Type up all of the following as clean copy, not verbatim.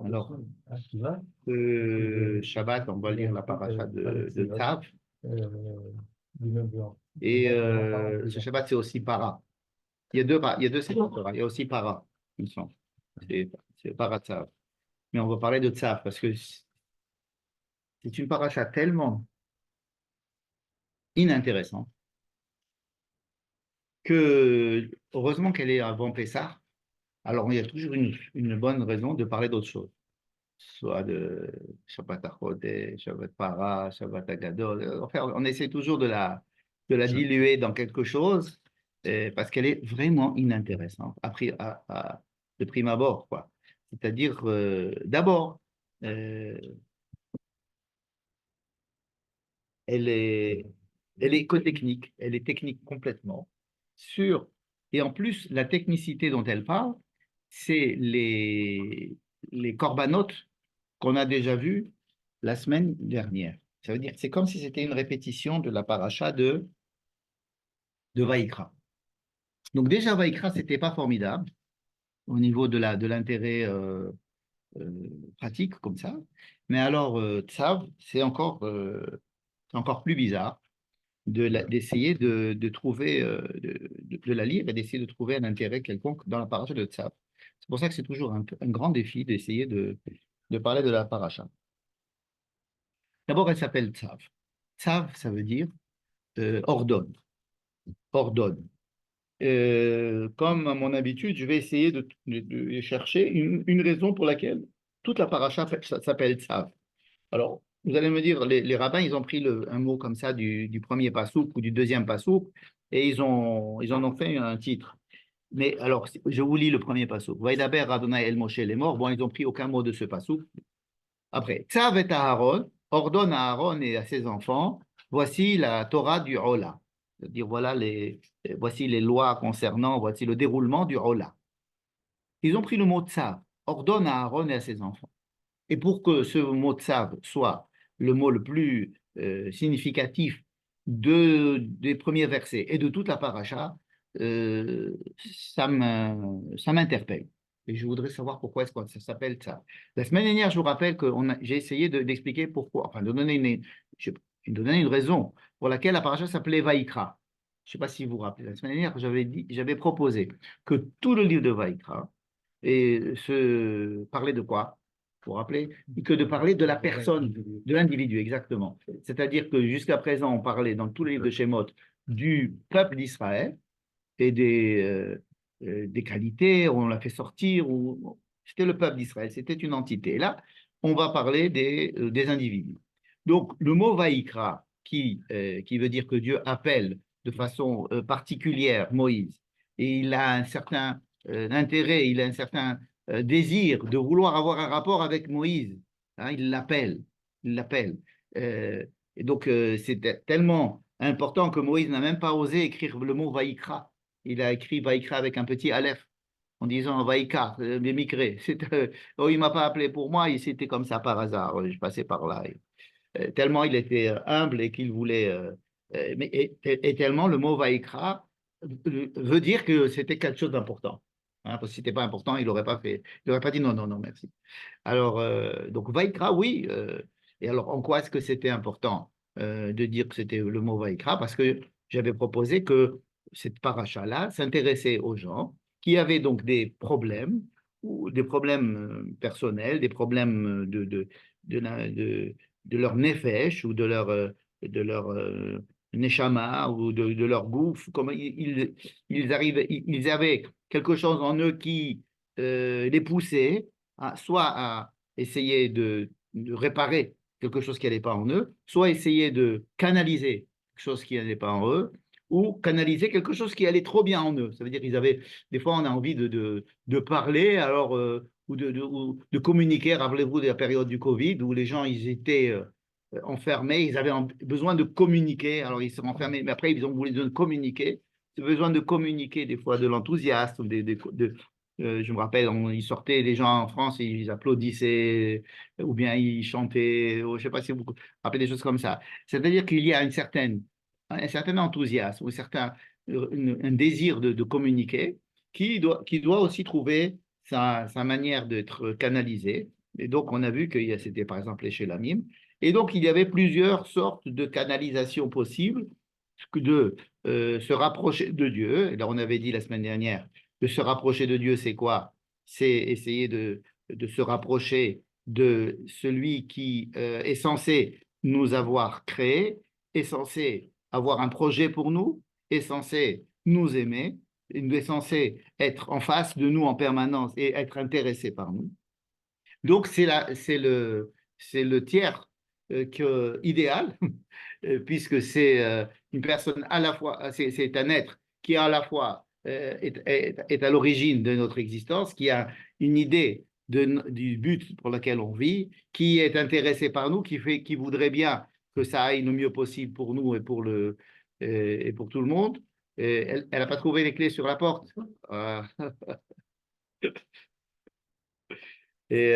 Alors, Shabbat, on va lire la paracha de Tzav. Et ce Shabbat, c'est aussi para. Il y a deux séquences Torah. Il y a aussi para, il me semble. C'est para Tzav. Mais on va parler de Tzav parce que c'est une paracha tellement inintéressante que, heureusement qu'elle est avant Pessah. Alors, il y a toujours une bonne raison de parler d'autre chose. Soit de Shabbat Achodesh, Shabbat Para, Shabbat Agadol. Enfin, on essaie toujours de la diluer dans quelque chose parce qu'elle est vraiment inintéressante de prime abord, quoi. C'est-à-dire, d'abord, euh, elle est, elle est technique, elle est technique complètement sur, et en plus, la technicité dont elle parle, c'est les corbanotes qu'on a déjà vus la semaine dernière. Ça veut dire, c'est comme si c'était une répétition de la paracha de Vaïkra. Donc déjà, Vaïkra, c'était pas formidable au niveau de l'intérêt pratique comme ça. Mais alors, Tzav, c'est encore plus bizarre d'essayer de trouver, de la lire et d'essayer de trouver un intérêt quelconque dans la paracha de Tzav. C'est pour ça que c'est toujours un grand défi d'essayer de parler de la paracha. D'abord, elle s'appelle Tzav. Tzav, ça veut dire ordonne. Ordonne. Comme à mon habitude, je vais essayer de chercher une raison pour laquelle toute la paracha s'appelle Tzav. Alors, vous allez me dire, les rabbins, ils ont pris un mot comme ça du premier passouk ou du deuxième passouk et ils en ont fait un titre. Mais alors, je vous lis le premier passouk. Vaïdaber Adonai El Moshe les morts. Bon, ils n'ont pris aucun mot de ce passouk. Après, Tzav et Aaron, ordonne à Aaron et à ses enfants, voici la Torah du Ola. C'est-à-dire, voici les lois concernant, voici le déroulement du Ola. Ils ont pris le mot Tzav, ordonne à Aaron et à ses enfants. Et pour que ce mot Tzav soit le mot le plus significatif des premiers versets et de toute la paracha, ça m'interpelle. Et je voudrais savoir pourquoi est-ce que ça s'appelle ça. La semaine dernière, je vous rappelle que j'ai essayé d'expliquer pourquoi, enfin de donner une raison pour laquelle la paracha s'appelait Vaïkra. Je ne sais pas si vous vous rappelez. La semaine dernière, j'avais proposé que tout le livre de Vaïkra parlait de quoi? Vous vous rappelez? Que de parler de la personne, de l'individu, exactement. C'est-à-dire que jusqu'à présent, on parlait dans tous les livres de Shemot du peuple d'Israël et des qualités, on l'a fait sortir, c'était le peuple d'Israël, c'était une entité. Et là, on va parler des individus. Donc, le mot Vaïkra, qui veut dire que Dieu appelle de façon particulière Moïse, et il a un certain intérêt, il a un certain désir de vouloir avoir un rapport avec Moïse. Hein, il l'appelle, il l'appelle. Et donc, c'est tellement important que Moïse n'a même pas osé écrire le mot Vaïkra. Il a écrit Vaïkra avec un petit aleph en disant Vaïka, Bémikré. Oh, il ne m'a pas appelé pour moi, c'était comme ça par hasard. Je passais par là. Tellement il était humble et qu'il voulait. Et tellement le mot Vaïkra veut dire que c'était quelque chose d'important. Hein, parce que si c'était pas important, il n'aurait pas fait. Il n'aurait pas dit non, non, non, merci. Alors, donc Vaïkra, oui. Et alors, en quoi est-ce que c'était important de dire que c'était le mot Vaïkra? Parce que j'avais proposé que cette paracha-là s'intéressait aux gens qui avaient donc des problèmes, ou des problèmes personnels, des problèmes de, la- de, de leur nefesh ou de leur neshama ou de leur gouffre, comme ils avaient quelque chose en eux qui les poussait soit à essayer de réparer quelque chose qui n'allait pas en eux, soit essayer de canaliser quelque chose qui n'allait pas en eux, ou canaliser quelque chose qui allait trop bien en eux. Ça veut dire qu'ils avaient, des fois, on a envie de parler, alors, ou de communiquer. Rappelez-vous de la période du Covid où les gens, ils étaient enfermés, ils avaient besoin de communiquer, alors ils se sont enfermés, mais après, ils ont voulu de communiquer. Besoin de communiquer, des fois, de l'enthousiasme, je me rappelle, ils sortaient, les gens en France, ils applaudissaient, ou bien ils chantaient, ou je ne sais pas si vous vous rappelez des choses comme ça. C'est-à-dire qu'il y a un certain enthousiasme, un désir de communiquer qui doit aussi trouver sa manière d'être canalisé. Et donc, on a vu que c'était par exemple les Shelamim. Et donc, il y avait plusieurs sortes de canalisations possibles de se rapprocher de Dieu. Et là, on avait dit la semaine dernière que se rapprocher de Dieu, c'est quoi? C'est essayer de se rapprocher de celui qui est censé nous avoir créés, est censé avoir un projet pour nous, est censé nous aimer, est censé être en face de nous en permanence et être intéressé par nous. Donc, c'est le tiers idéal, puisque c'est une personne à la fois, c'est un être qui à la fois est à l'origine de notre existence, qui a une idée du but pour lequel on vit, qui est intéressé par nous, qui voudrait bien que ça aille le mieux possible pour nous et pour tout le monde. Elle n'a pas trouvé les clés sur la porte. Et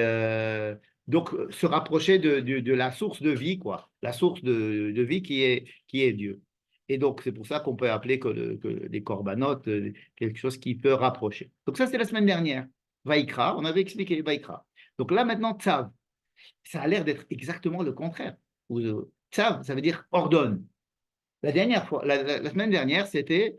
donc, se rapprocher de la source de vie, quoi, la source de vie qui est Dieu. Et donc, c'est pour ça qu'on peut appeler que les corbanotes quelque chose qui peut rapprocher. Donc, ça, c'était la semaine dernière. Vaïkra, on avait expliqué Vaïkra. Donc là, maintenant, Tzav, ça a l'air d'être exactement le contraire. Tzav, ça veut dire ordonne. La dernière fois, la semaine dernière, c'était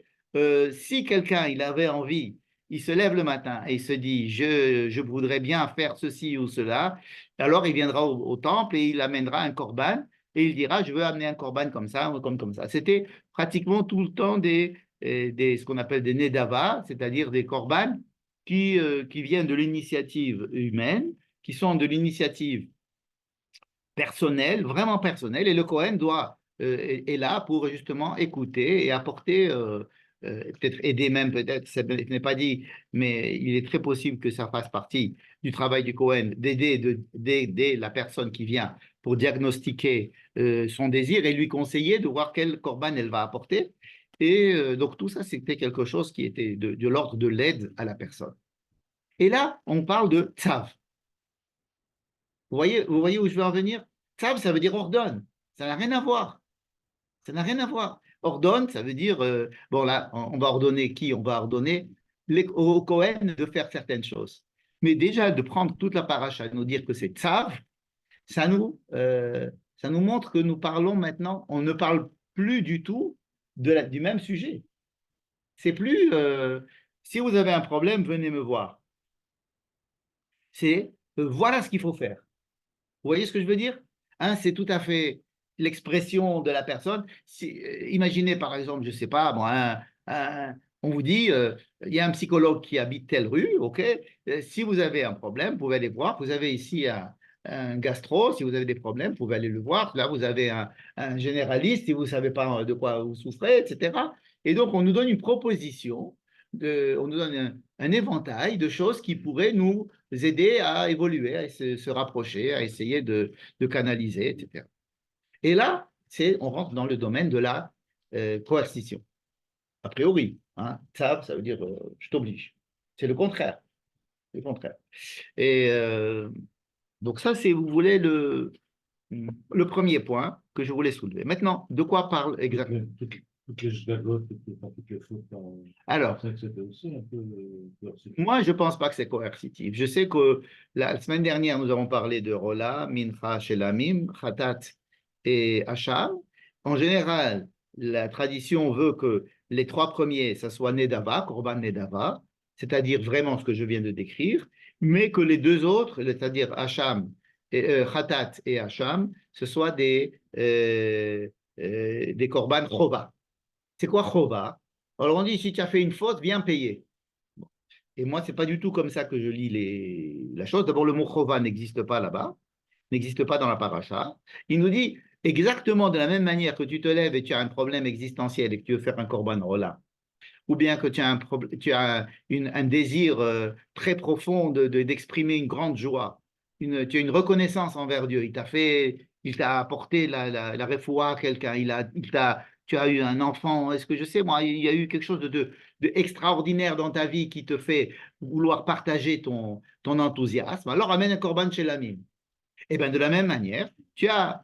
si quelqu'un il avait envie, il se lève le matin et il se dit je voudrais bien faire ceci ou cela, alors il viendra au temple et il amènera un corban et il dira je veux amener un corban comme ça ou comme ça. C'était pratiquement tout le temps ce qu'on appelle des nedava, c'est-à-dire des corbanes qui viennent de l'initiative humaine, qui sont de l'initiative personnel, vraiment personnel, et le Cohen est là pour justement écouter et apporter, peut-être aider même, peut-être, ce n'est pas dit, mais il est très possible que ça fasse partie du travail du Cohen, d'aider la personne qui vient pour diagnostiquer son désir et lui conseiller de voir quel corban elle va apporter. Et donc tout ça, c'était quelque chose qui était de l'ordre de l'aide à la personne. Et là, on parle de tzav. Vous voyez où je veux en venir? Tzav, ça veut dire ordonne. Ça n'a rien à voir. Ça n'a rien à voir. Ordonne, ça veut dire, bon là, on va ordonner qui? On va ordonner au Cohen de faire certaines choses. Mais déjà, de prendre toute la paracha et de nous dire que c'est tzav, ça ça nous montre que nous parlons maintenant, on ne parle plus du tout du même sujet. C'est plus, si vous avez un problème, venez me voir. C'est, voilà ce qu'il faut faire. Vous voyez ce que je veux dire? Hein, c'est tout à fait l'expression de la personne. Imaginez par exemple, je ne sais pas, bon, on vous dit, il y a un psychologue qui habite telle rue, ok? Si vous avez un problème, vous pouvez aller voir. Vous avez ici un gastro, si vous avez des problèmes, vous pouvez aller le voir. Là, vous avez un généraliste, si vous ne savez pas de quoi vous souffrez, etc. Et donc, on nous donne une proposition, on nous donne un éventail de choses qui pourraient nous aider à évoluer, à se rapprocher, à essayer de canaliser, etc. Et là, on rentre dans le domaine de la coercition. A priori, hein, ça veut dire je t'oblige. C'est le contraire. Le contraire. Et donc ça, c'est, vous voulez, le premier point que je voulais soulever. Maintenant, de quoi parle exactement? Toutes les gagotes, toutes les fautes. Alors, c'était aussi un peu coercitif. moi, je ne pense pas que c'est coercitif. Je sais que la semaine dernière, nous avons parlé de Rola, Mincha, Shelamim, Khatat et Hacham. En général, la tradition veut que les trois premiers, ça soit Nedava, Korban Nedava, c'est-à-dire vraiment ce que je viens de décrire, mais que les deux autres, c'est-à-dire Hacham, Khatat et Hacham, ce soient des Korban Chova. C'est quoi Chova? Alors on dit, si tu as fait une faute, viens payer. Et moi, ce n'est pas du tout comme ça que je lis la chose. D'abord, le mot chova n'existe pas là-bas, n'existe pas dans la paracha. Il nous dit exactement de la même manière que tu te lèves et tu as un problème existentiel et que tu veux faire un korban rola, ou bien que tu as un désir très profond d'exprimer une grande joie, tu as une reconnaissance envers Dieu. Il t'a apporté la refoua à quelqu'un, tu as eu un enfant, est-ce que je sais, moi, il y a eu quelque chose de extraordinaire dans ta vie qui te fait vouloir partager ton enthousiasme, alors amène un korban chez l'ami. Et bien, de la même manière, tu as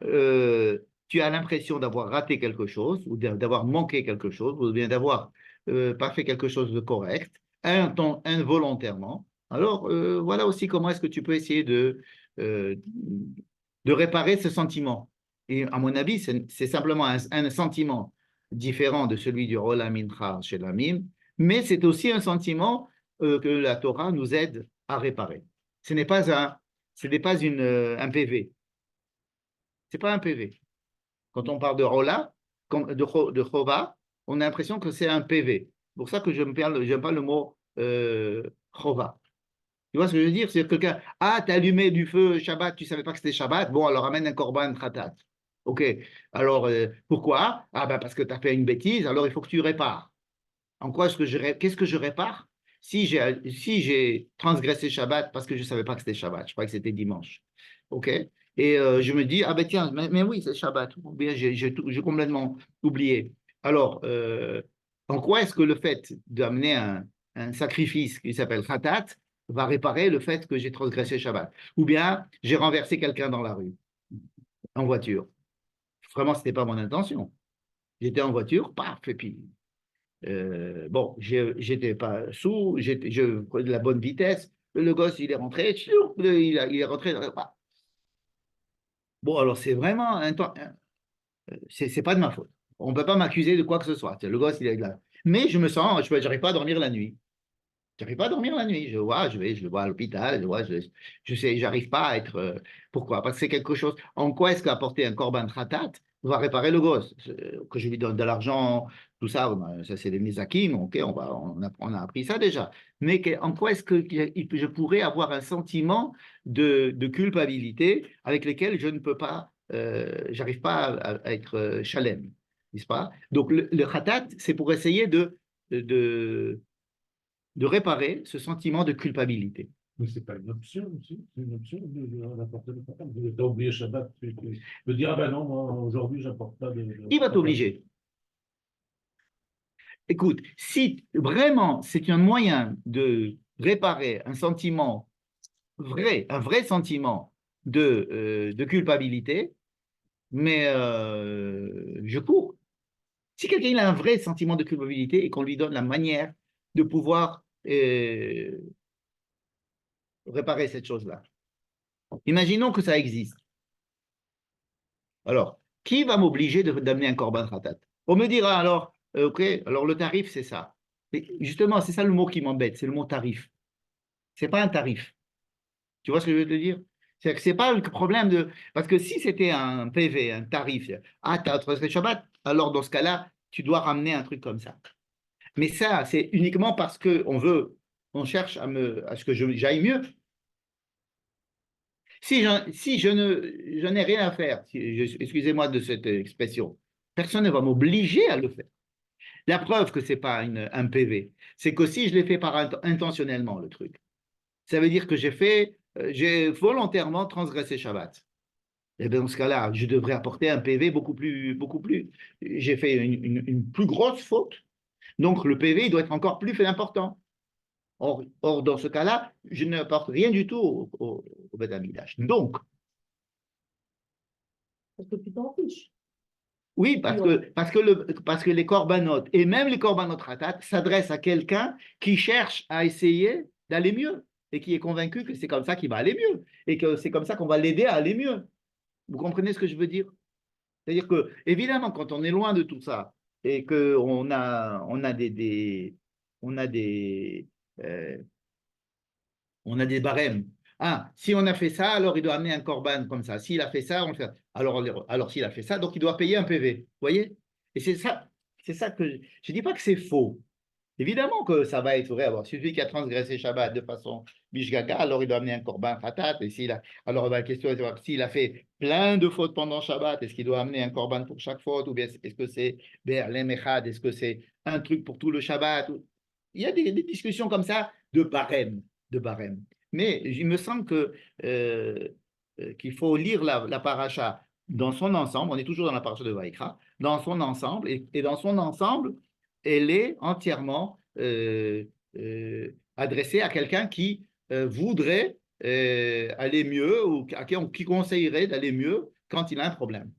l'impression d'avoir raté quelque chose, ou d'avoir manqué quelque chose, ou bien d'avoir pas fait quelque chose de correct, involontairement. Alors, voilà aussi comment est-ce que tu peux essayer euh, de réparer ce sentiment. Et à mon avis, c'est simplement un sentiment différent de celui du Rola Mincha chez l'Amim, mais c'est aussi un sentiment que la Torah nous aide à réparer. Ce n'est pas un PV. C'est pas un PV. Quand on parle de Rola, de Chova, on a l'impression que c'est un PV. C'est pour ça que j'aime pas le mot Chova. Tu vois ce que je veux dire? C'est quelqu'un, ah, t'as allumé du feu Shabbat, tu savais pas que c'était Shabbat, bon, alors amène un korban khatat. Ok, alors pourquoi? Ah, ben parce que tu as fait une bêtise, alors il faut que tu répares. En quoi est-ce que qu'est-ce que je répare? Si j'ai transgressé Shabbat parce que je ne savais pas que c'était Shabbat, je croyais que c'était dimanche. Ok? Et je me dis, ah ben tiens, mais oui, c'est Shabbat. Ou bien j'ai complètement oublié. Alors, en quoi est-ce que le fait d'amener un sacrifice qui s'appelle Khatat va réparer le fait que j'ai transgressé Shabbat? Ou bien j'ai renversé quelqu'un dans la rue, en voiture. Vraiment, ce n'était pas mon intention. J'étais en voiture, paf, et puis bon, j'étais pas sous, je prenais de la bonne vitesse. Le gosse, il est rentré, il est rentré. Bon, alors c'est vraiment un temps, c'est pas de ma faute. On ne peut pas m'accuser de quoi que ce soit. Le gosse, il est là. Mais je me sens, je n'arrive pas à dormir la nuit. J'arrive pas à dormir la nuit. Je le vois à l'hôpital, je sais, j'arrive pas à être. Pourquoi? Parce que c'est quelque chose. En quoi est-ce qu'apporter un korban khatat va réparer le gosse? Que je lui donne de l'argent, tout ça, ça c'est des misakim, ok, on a appris ça déjà. Mais en quoi est-ce que je pourrais avoir un sentiment de culpabilité avec lequel je ne peux pas, j'arrive pas à être shalem, n'est-ce pas? Donc le khatat, c'est pour essayer de de réparer ce sentiment de culpabilité. Mais c'est pas une option aussi. C'est une option d'apporter le Shabbat. Tu as oublié Shabbat. Tu peux dire, ah ben non, moi, aujourd'hui, j'apporte pas Il va t'obliger. Écoute, si vraiment c'est un moyen de réparer un sentiment vrai, un vrai sentiment de culpabilité, mais je cours. Si quelqu'un a un vrai sentiment de culpabilité et qu'on lui donne la manière de pouvoir réparer cette chose-là, imaginons que ça existe. Alors, qui va m'obliger d'amener un korban khatat? On me dira alors, ok, alors le tarif, c'est ça. Et justement, c'est ça le mot qui m'embête, c'est le mot tarif. C'est pas un tarif. Tu vois ce que je veux te dire? C'est que c'est pas le problème de. Parce que si c'était un PV, un tarif, ah, tu as transgressé Shabbat, alors dans ce cas-là, tu dois ramener un truc comme ça. Mais ça, c'est uniquement parce on cherche à ce que j'aille mieux. Si je n'ai rien à faire, excusez-moi de cette expression, personne ne va m'obliger à le faire. La preuve que ce n'est pas un PV, c'est que si je l'ai fait intentionnellement, le truc, ça veut dire que j'ai volontairement transgressé Shabbat. Et bien dans ce cas-là, je devrais apporter un PV beaucoup plus. J'ai fait une plus grosse faute. Donc le PV, il doit être encore plus important. Or dans ce cas-là, je n'apporte rien du tout au Beth Amikdash. Donc, Parce que tu t'en fiches. oui, parce que les corbanotes, et même les corbanotes ratat, s'adressent à quelqu'un qui cherche à essayer d'aller mieux et qui est convaincu que c'est comme ça qu'il va aller mieux et que c'est comme ça qu'on va l'aider à aller mieux. Vous comprenez ce que je veux dire? C'est-à-dire que, évidemment, quand on est loin de tout ça et on a euh, on a des barèmes. Ah, si on a fait ça, alors il doit amener un corban comme ça. S'il a fait ça, on le fait. Alors s'il a fait ça, donc il doit payer un PV. Vous voyez? Et c'est ça que je ne dis pas que c'est faux. Évidemment que ça va être vrai. Alors, celui qui a transgressé Shabbat de façon bishgaga, alors il doit amener un corban khatat. Et alors la question est de savoir s'il a fait plein de fautes pendant Shabbat, est-ce qu'il doit amener un corban pour chaque faute, ou bien est-ce que c'est Berlem Echad, est-ce que c'est un truc pour tout le Shabbat? Il y a des discussions comme ça de barème. Mais il me semble qu'il faut lire la paracha dans son ensemble. On est toujours dans la paracha de Vaïkra, dans son ensemble, et dans son ensemble, elle est entièrement adressée à quelqu'un qui voudrait aller mieux ou qui conseillerait d'aller mieux quand il a un problème.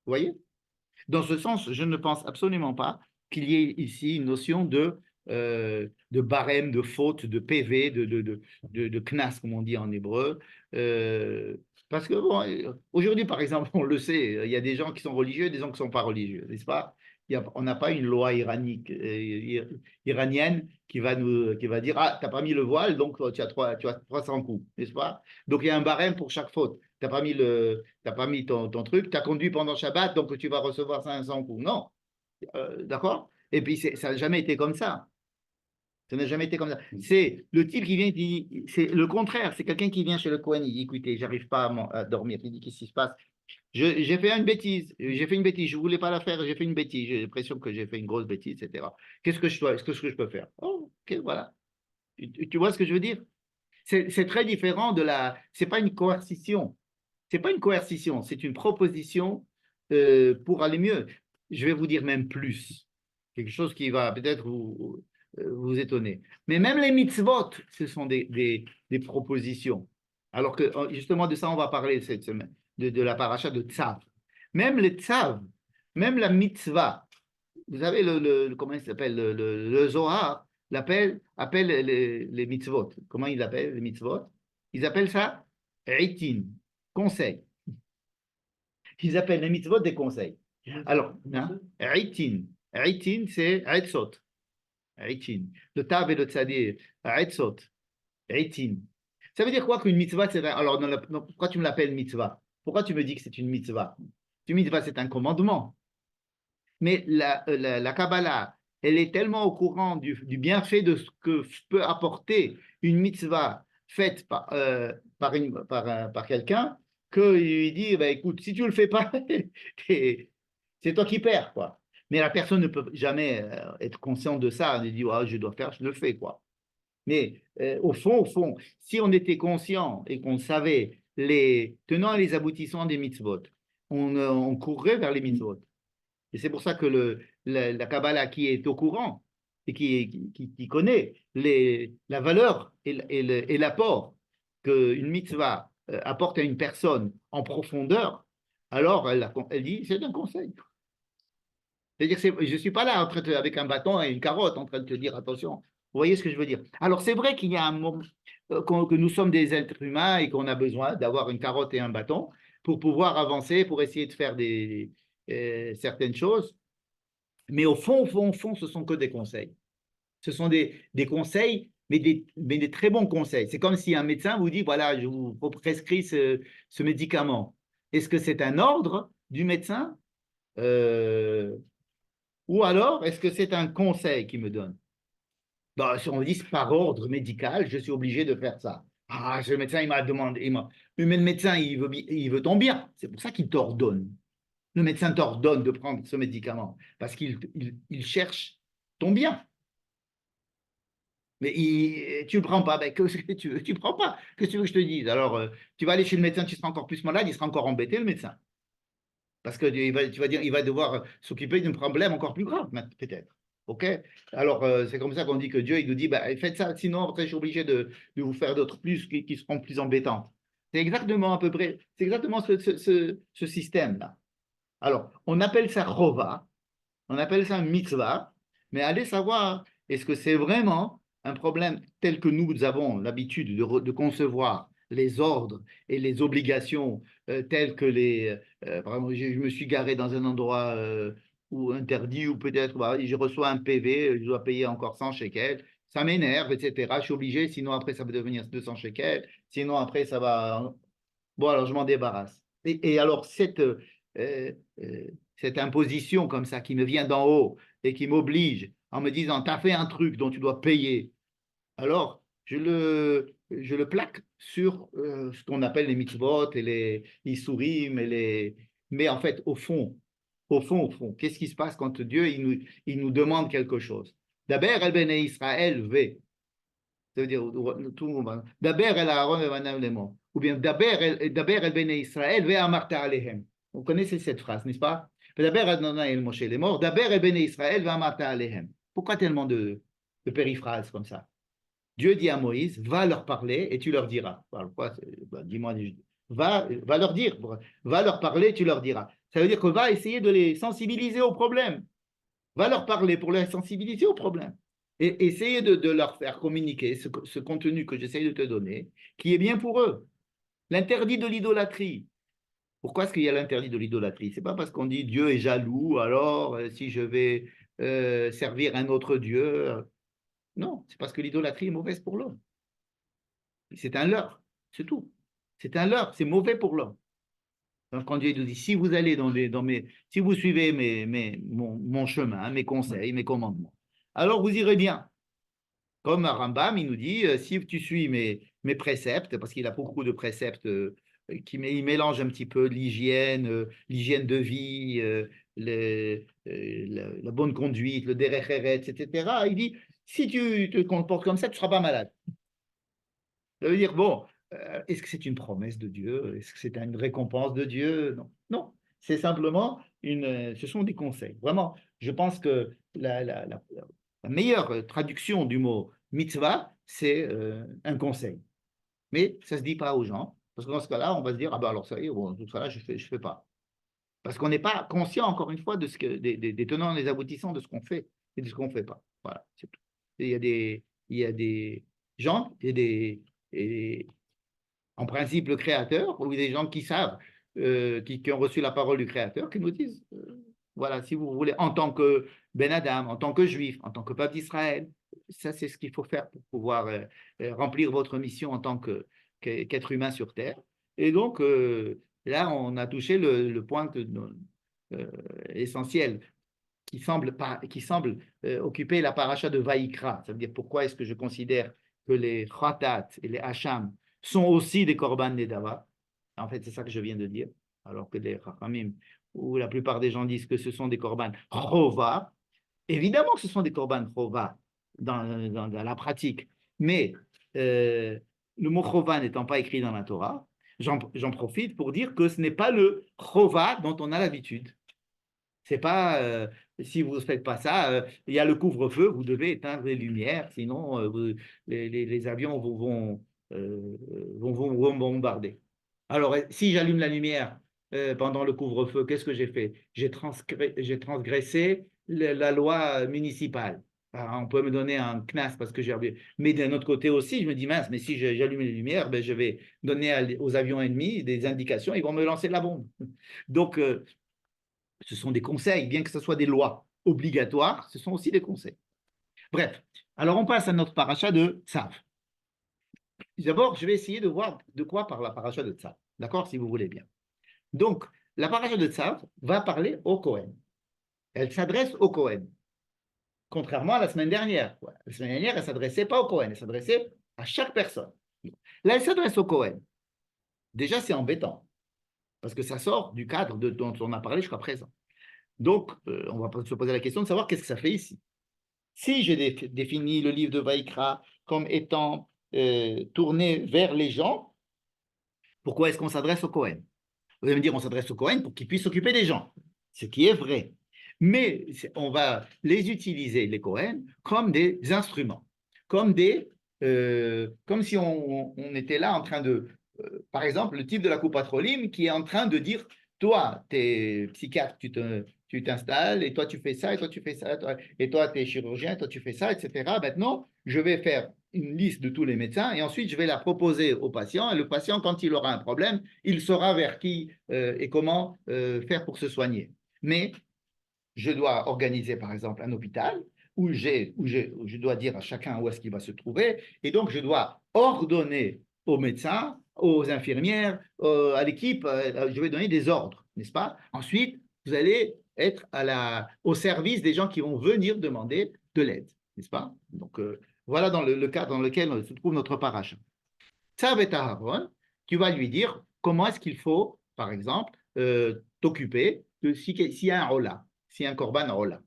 Vous voyez? Dans ce sens, je ne pense absolument pas qu'il y ait ici une notion de de barème, de faute, de PV, de knas, comme on dit en hébreu. Parce que, bon, aujourd'hui, par exemple, on le sait, il y a des gens qui sont religieux et des gens qui ne sont pas religieux, n'est-ce pas? On n'a pas une loi iranienne qui va dire, ah, tu n'as pas mis le voile, donc tu as 300 coups, n'est-ce pas? Donc il y a un barème pour chaque faute. Tu n'as pas mis, ton truc, tu as conduit pendant Shabbat, donc tu vas recevoir 500 coups. Non, d'accord? Et puis ça n'a jamais été comme ça. Ça n'a jamais été comme ça. C'est le type qui vient, c'est le contraire. C'est quelqu'un qui vient chez le Kohen, il dit, écoutez, j'arrive pas à dormir. Il dit, qu'est-ce qui se passe? J'ai fait une bêtise. J'ai fait une bêtise. Je voulais pas la faire. J'ai fait une bêtise. J'ai l'impression que j'ai fait une grosse bêtise, etc. Qu'est-ce que je peux faire? Oh, ok, voilà. Tu vois ce que je veux dire? C'est très différent de la. C'est pas une coercition. C'est pas une coercition. C'est une proposition pour aller mieux. Je vais vous dire même plus. Quelque chose qui va peut-être vous étonner. Mais même les mitzvot, ce sont des propositions. Alors que justement de ça, on va parler cette semaine, de la paracha de Tzav. Même les Tzav, même la mitzvah, vous savez, comment il s'appelle, le Zohar appelle les mitzvot. Comment ils appellent les mitzvot? Ils appellent ça Eitin, conseil. Ils appellent les mitzvot des conseils. Alors, hein, Eitin, c'est Eitzot. Eitin. Le Tav et le Tzadir, Eitzot. Eitin. Ça veut dire quoi qu'une mitzvah, c'est alors, pourquoi tu me l'appelles mitzvah? Pourquoi tu me dis que c'est une mitzvah? Une mitzvah, c'est un commandement. Mais la Kabbalah, elle est tellement au courant du bienfait de ce que peut apporter une mitzvah faite par quelqu'un, qu'il lui dit, bah, écoute, si tu ne le fais pas, c'est toi qui perds, quoi. Mais la personne ne peut jamais être consciente de ça. Elle dit, oh, je dois faire, je le fais, quoi. Mais au fond, si on était conscient et qu'on savait les tenants et les aboutissants des mitzvot, on courrait vers les mitzvot. Et c'est pour ça que la Kabbalah qui est au courant et qui connaît la valeur et l'apport qu'une mitzvah apporte à une personne en profondeur, alors elle dit c'est un conseil. C'est-à-dire, je ne suis pas là avec un bâton et une carotte en train de te dire attention. Vous voyez ce que je veux dire? Alors, c'est vrai qu'il y a un moment que nous sommes des êtres humains et qu'on a besoin d'avoir une carotte et un bâton pour pouvoir avancer, pour essayer de faire certaines choses. Mais au fond, ce sont que des conseils. Ce sont des conseils, mais des très bons conseils. C'est comme si un médecin vous dit, voilà, je vous prescris ce médicament. Est-ce que c'est un ordre du médecin ou alors est-ce que c'est un conseil qu'il me donne? Ben, si on dit par ordre médical, je suis obligé de faire ça. Ah, ce médecin, il m'a demandé. Mais le médecin, il veut ton bien. C'est pour ça qu'il t'ordonne. Le médecin t'ordonne de prendre ce médicament parce qu'il cherche ton bien. Mais tu ne le prends pas. Ben, qu'est-ce que tu veux? Tu ne prends pas. Qu'est-ce que tu veux que je te dise? Alors, tu vas aller chez le médecin, tu seras encore plus malade, il sera encore embêté, le médecin. Parce que tu vas dire, il va devoir s'occuper d'un problème encore plus grave, peut-être. OK? Alors, c'est comme ça qu'on dit que Dieu, il nous dit, bah, faites ça, sinon, après, je suis obligé de vous faire d'autres plus qui seront plus embêtantes. C'est exactement à peu près, c'est exactement ce système-là. Alors, on appelle ça chova, on appelle ça mitzvah, mais allez savoir, est-ce que c'est vraiment un problème tel que nous avons l'habitude de concevoir les ordres et les obligations telles que par exemple, je me suis garé dans un endroit où interdit, ou peut-être je reçois un PV, je dois payer encore 100 shekels, ça m'énerve, etc. Je suis obligé, sinon après ça va devenir 200 shekels, sinon après ça va... Bon, alors je m'en débarrasse. Et alors, cette imposition comme ça qui me vient d'en haut et qui m'oblige en me disant, tu as fait un truc dont tu dois payer, alors je le plaque sur ce qu'on appelle les mitzvot et les isurim mais en fait, au fond, qu'est-ce qui se passe quand Dieu il nous demande quelque chose? D'abord, El Bene Israël ve. Ça veut dire tout le monde. D'abord, El Aaron et Vanam Lemo. Ou bien d'abord, El Bene Israël ve Amarta Alehem. Vous connaissez cette phrase, n'est-ce pas? D'abord, Adonai El Moshe les morts. D'abord, El Bene Israël ve Amarta Alehem. Pourquoi tellement de périphrases comme ça? Dieu dit à Moïse, va leur parler et tu leur diras. Dis-moi, va leur dire, va leur parler, tu leur diras. Ça veut dire que va essayer de les sensibiliser au problème. Va leur parler pour les sensibiliser au problème. Et essayez de leur faire communiquer ce contenu que j'essaye de te donner, qui est bien pour eux. L'interdit de l'idolâtrie. Pourquoi est-ce qu'il y a l'interdit de l'idolâtrie? C'est pas parce qu'on dit Dieu est jaloux, alors si je vais servir un autre Dieu. Non, c'est parce que l'idolâtrie est mauvaise pour l'homme. C'est un leurre, c'est tout. C'est un leurre, c'est mauvais pour l'homme. Donc, quand Dieu nous dit, si vous allez si vous suivez mon chemin, mes conseils, mes commandements, alors vous irez bien. Comme Rambam, il nous dit, si tu suis mes préceptes, parce qu'il a beaucoup de préceptes il mélange un petit peu l'hygiène de vie, la bonne conduite, le derech eretz, etc. Il dit, si tu te comportes comme ça, tu ne seras pas malade. Ça veut dire, bon, est-ce que c'est une promesse de Dieu? Est-ce que c'est une récompense de Dieu? Non, non. C'est simplement ce sont des conseils. Vraiment, je pense que la meilleure traduction du mot mitzvah, c'est un conseil. Mais ça ne se dit pas aux gens, parce que dans ce cas-là, on va se dire, ah ben alors ça y est, bon, tout ça, je fais pas. Parce qu'on n'est pas conscient, encore une fois, des tenants et des aboutissants de ce qu'on fait et de ce qu'on ne fait pas. Voilà, c'est tout. Et il y a des gens et en principe le Créateur, ou des gens qui savent, qui ont reçu la parole du Créateur, qui nous disent, voilà, si vous voulez, en tant que Ben Adam, en tant que juif, en tant que peuple d'Israël, ça c'est ce qu'il faut faire pour pouvoir remplir votre mission en tant qu'être humain sur Terre. Et donc, là, on a touché le point essentiel qui semble occuper la paracha de Vaïkra. Ça veut dire pourquoi est-ce que je considère que les Khatat et les Hacham sont aussi des Korban Nedava. En fait, c'est ça que je viens de dire. Alors que les Chachamim, où la plupart des gens disent que ce sont des Korban Chova. Évidemment que ce sont des Korban Chova dans la pratique. Mais le mot Chova n'étant pas écrit dans la Torah, j'en profite pour dire que ce n'est pas le Chova dont on a l'habitude. C'est pas, si vous ne faites pas ça, il y a le couvre-feu, vous devez éteindre les lumières, sinon les avions vont bombarder. Alors, si j'allume la lumière pendant le couvre-feu, qu'est-ce que j'ai fait? J'ai transgressé la loi municipale. Alors, on peut me donner un CNAS parce que j'ai oublié. Mais d'un autre côté aussi, je me dis, mince, mais si j'allume les lumières, ben, je vais donner aux avions ennemis des indications, ils vont me lancer de la bombe. Donc, ce sont des conseils, bien que ce soit des lois obligatoires, ce sont aussi des conseils. Bref, alors on passe à notre paracha de Tzav. D'abord, je vais essayer de voir de quoi parle la paracha de Tzav. D'accord, si vous voulez bien. Donc, la paracha de Tzav va parler au Kohen. Elle s'adresse au Kohen. Contrairement à la semaine dernière. La semaine dernière, elle ne s'adressait pas au Kohen, elle s'adressait à chaque personne. Là, elle s'adresse au Kohen. Déjà, c'est embêtant, parce que ça sort du cadre dont on a parlé jusqu'à présent. Donc, on va se poser la question de savoir qu'est-ce que ça fait ici. Si j'ai défini le livre de Vaïkra comme étant tourné vers les gens, pourquoi est-ce qu'on s'adresse au Kohen? Vous allez me dire, on s'adresse au Kohen pour qu'il puisse s'occuper des gens, ce qui est vrai. Mais on va les utiliser, les Kohen, comme des instruments, comme si on était là en train de, par exemple, le type de la coupe patrolim qui est en train de dire, toi, tu es psychiatre, tu t'installes, et toi, tu fais ça, et toi, tu fais ça, et toi, tu es chirurgien, et toi, tu fais ça, etc. Maintenant, je vais faire une liste de tous les médecins, et ensuite, je vais la proposer au patient, et le patient, quand il aura un problème, il saura vers qui et comment faire pour se soigner. Mais je dois organiser, par exemple, un hôpital où je dois dire à chacun où est-ce qu'il va se trouver, et donc je dois ordonner aux médecins, aux infirmières, à l'équipe, je vais donner des ordres, n'est-ce pas? Ensuite, vous allez être au service des gens qui vont venir demander de l'aide, n'est-ce pas? Donc, voilà dans le cadre dans lequel se trouve notre paracha. Tzav et Aharon, tu vas lui dire comment est-ce qu'il faut, par exemple, t'occuper s'il y a un hola, s'il y a un korban hola.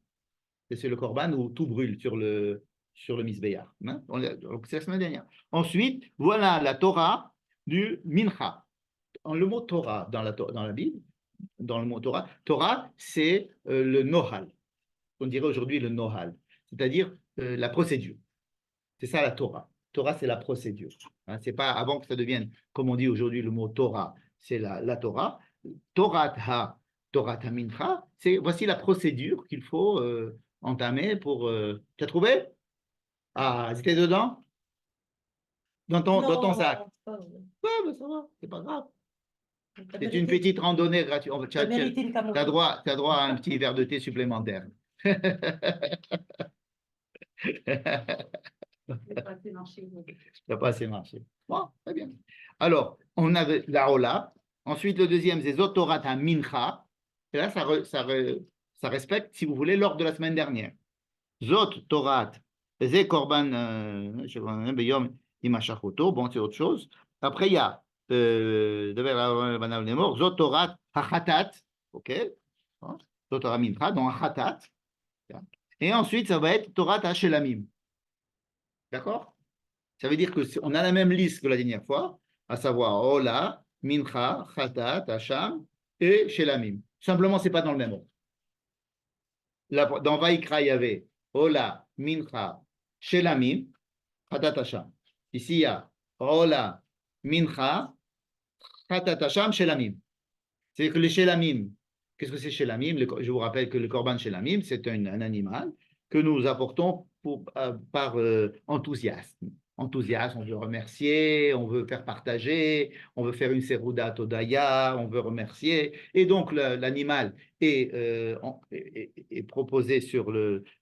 C'est le korban où tout brûle sur le misbéar. Hein? C'est la semaine dernière. Ensuite, voilà la Torah du mincha. Le mot Torah dans la Bible, dans le mot Torah, Torah, c'est le nohal. On dirait aujourd'hui le nohal, c'est-à-dire la procédure. C'est ça la Torah. Torah, c'est la procédure. Hein, c'est pas avant que ça devienne, comme on dit aujourd'hui, le mot Torah, c'est la Torah. Torah mincha, c'est voici la procédure qu'il faut entamer pour. Tu as trouvé? Ah, c'était dedans? Dans ton sac? Non, c'est pas vrai. Ouais, ben ça va, c'est pas grave. T'as C'est une mérité, petite randonnée gratuite. Tu t'as as, mérité une camomille. droit à un petit verre de thé supplémentaire. C'est pas assez marché. Ça n'a pas assez marché. Bon, très bien. Alors, on a la Ola. Ensuite, le deuxième, c'est Zotorat à Mincha. Et là, ça respecte, si vous voulez, l'ordre de la semaine dernière. Zot Torat, Ze Korban, Beyom Imashachoto. Bon, c'est autre chose. Après, il y a Zot Torat Hachatat. OK. Zot Torat Mincha, donc Hachatat. Et ensuite, ça va être Torat Hashelamim. D'accord? Ça veut dire qu'on a la même liste que la dernière fois, à savoir Ola, Mincha, Khatat, Hacham et Shelamim. Simplement, ce n'est pas dans le même ordre. Dans Vaikra, il y avait Ola, Mincha, Shelamim, Khatat, Hacham. Ici, il y a Ola, Mincha, Khatat, Hacham, Shelamim. C'est-à-dire que les Shelamim, qu'est-ce que c'est Shelamim? Je vous rappelle que le Korban Shelamim, c'est un animal que nous apportons par enthousiasme. Enthousiasme, on veut remercier, on veut faire partager, on veut faire une Serouda Todaya, on veut remercier. Et donc, l'animal est proposé sur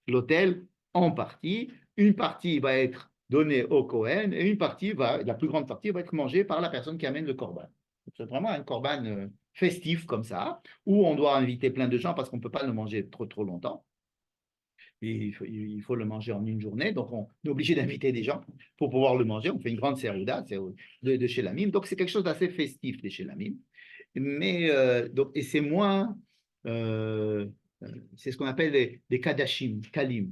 l'autel en partie. Une partie va être donnée au Kohen et une partie la plus grande partie va être mangée par la personne qui amène le Korban. C'est vraiment un Korban festif comme ça, où on doit inviter plein de gens parce qu'on ne peut pas le manger trop longtemps. Et il faut le manger en une journée, donc on est obligé d'inviter des gens pour pouvoir le manger. On fait une grande serouda de chez Lamim, donc c'est quelque chose d'assez festif de chez Lamim. Mais et c'est moins, c'est ce qu'on appelle des kadashim, kalim.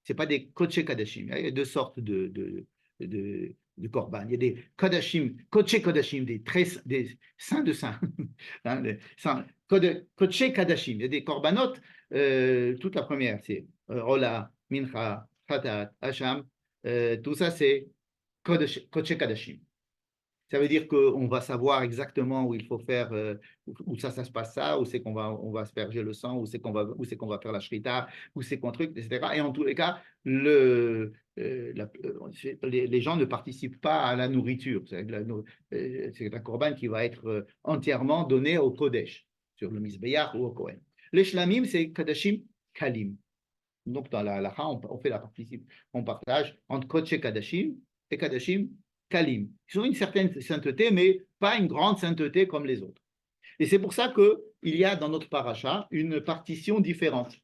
C'est pas des koché kadashim. Il y a deux sortes de korban. Il y a des kodashim, koché kodashim, des saints de saints. Hein, koché kadashim. Il y a des korbanot. Toute la première, c'est Ola, Mincha, Khatat, Hacham. Tout ça, c'est koché kadashim. Ça veut dire qu'on va savoir exactement où il faut faire, où ça se passe ça, où c'est qu'on va, on va asperger le sang, où c'est qu'on va faire la shrita, où c'est qu'on truc, etc. Et en tous les cas, les gens ne participent pas à la nourriture. C'est la korban qui va être entièrement donnée au Kodesh, sur le Mizbeach ou au Kohen. Les shlamim, c'est kadashim kalim. Donc, dans la halakha, on fait on partage entre kodesh kadashim et kadashim kalim. Ils ont une certaine sainteté, mais pas une grande sainteté comme les autres. Et c'est pour ça qu'il y a dans notre paracha une partition différente.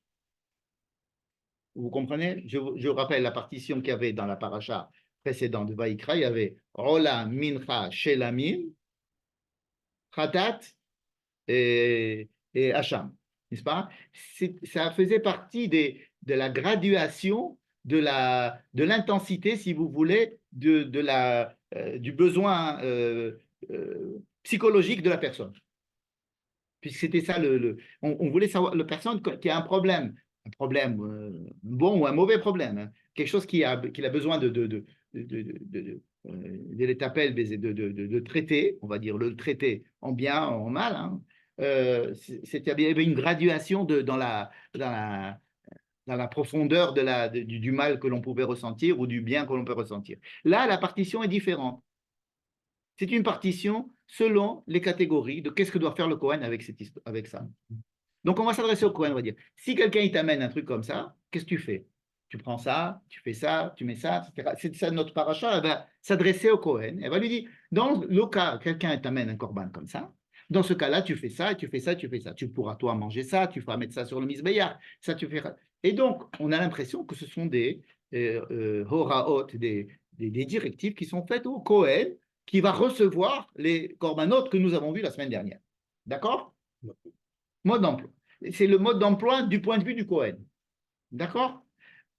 Vous comprenez? Je vous rappelle la partition qu'il y avait dans la paracha précédente de Vaïkra. Il y avait Ola, Mincha, Shelamim, Khatat et Hacham. N'est-ce pas? Ça faisait partie de la graduation de l'intensité, si vous voulez, du besoin psychologique de la personne. Puisque c'était ça, on voulait savoir, la personne qui a un problème bon ou un mauvais problème, hein, quelque chose qu'il a besoin de traiter, on va dire le traiter en bien, en mal, hein. Il y avait une graduation dans la profondeur du mal que l'on pouvait ressentir ou du bien que l'on peut ressentir. Là, la partition est différente. C'est une partition selon les catégories de qu'est-ce que doit faire le Kohen avec ça. Donc, on va s'adresser au Kohen, on va dire, si quelqu'un t'amène un truc comme ça, qu'est-ce que tu fais? Tu prends ça, tu fais ça, tu mets ça, etc. C'est ça notre paracha, elle va s'adresser au Kohen. Elle va lui dire, dans le cas, quelqu'un t'amène un korban comme ça, dans ce cas-là, tu fais ça, tu fais ça, tu fais ça. Tu pourras, toi, manger ça, tu feras mettre ça sur le misbéyar, ça, tu feras. Et donc, on a l'impression que ce sont des horaot, des directives qui sont faites au Kohen, qui va recevoir les corbanotes que nous avons vus la semaine dernière. D'accord? Mode d'emploi. C'est le mode d'emploi du point de vue du Kohen. D'accord?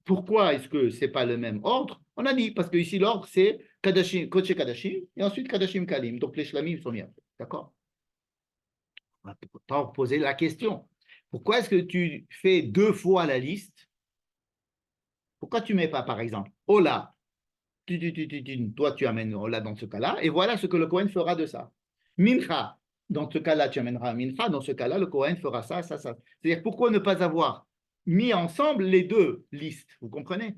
Pourquoi est-ce que ce n'est pas le même ordre? On a dit, parce que ici l'ordre c'est Kadashim, Kodesh Kadashim, et ensuite Kadashim Kalim. Donc les Shlamim sont bien. D'accord? On va poser la question. Pourquoi est-ce que tu fais deux fois la liste? Pourquoi tu ne mets pas, par exemple, Ola? Toi, tu amènes Ola dans ce cas-là, et voilà ce que le Kohen fera de ça. Mincha, dans ce cas-là, tu amèneras Mincha, dans ce cas-là, le Kohen fera ça, ça, ça. C'est-à-dire, pourquoi ne pas avoir mis ensemble les deux listes? Vous comprenez?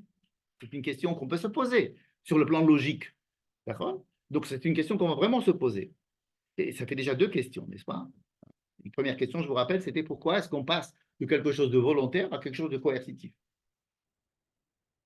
C'est une question qu'on peut se poser sur le plan logique. D'accord? Donc, c'est une question qu'on va vraiment se poser. Et ça fait déjà deux questions, n'est-ce pas? Une première question, je vous rappelle, c'était pourquoi est-ce qu'on passe de quelque chose de volontaire à quelque chose de coercitif?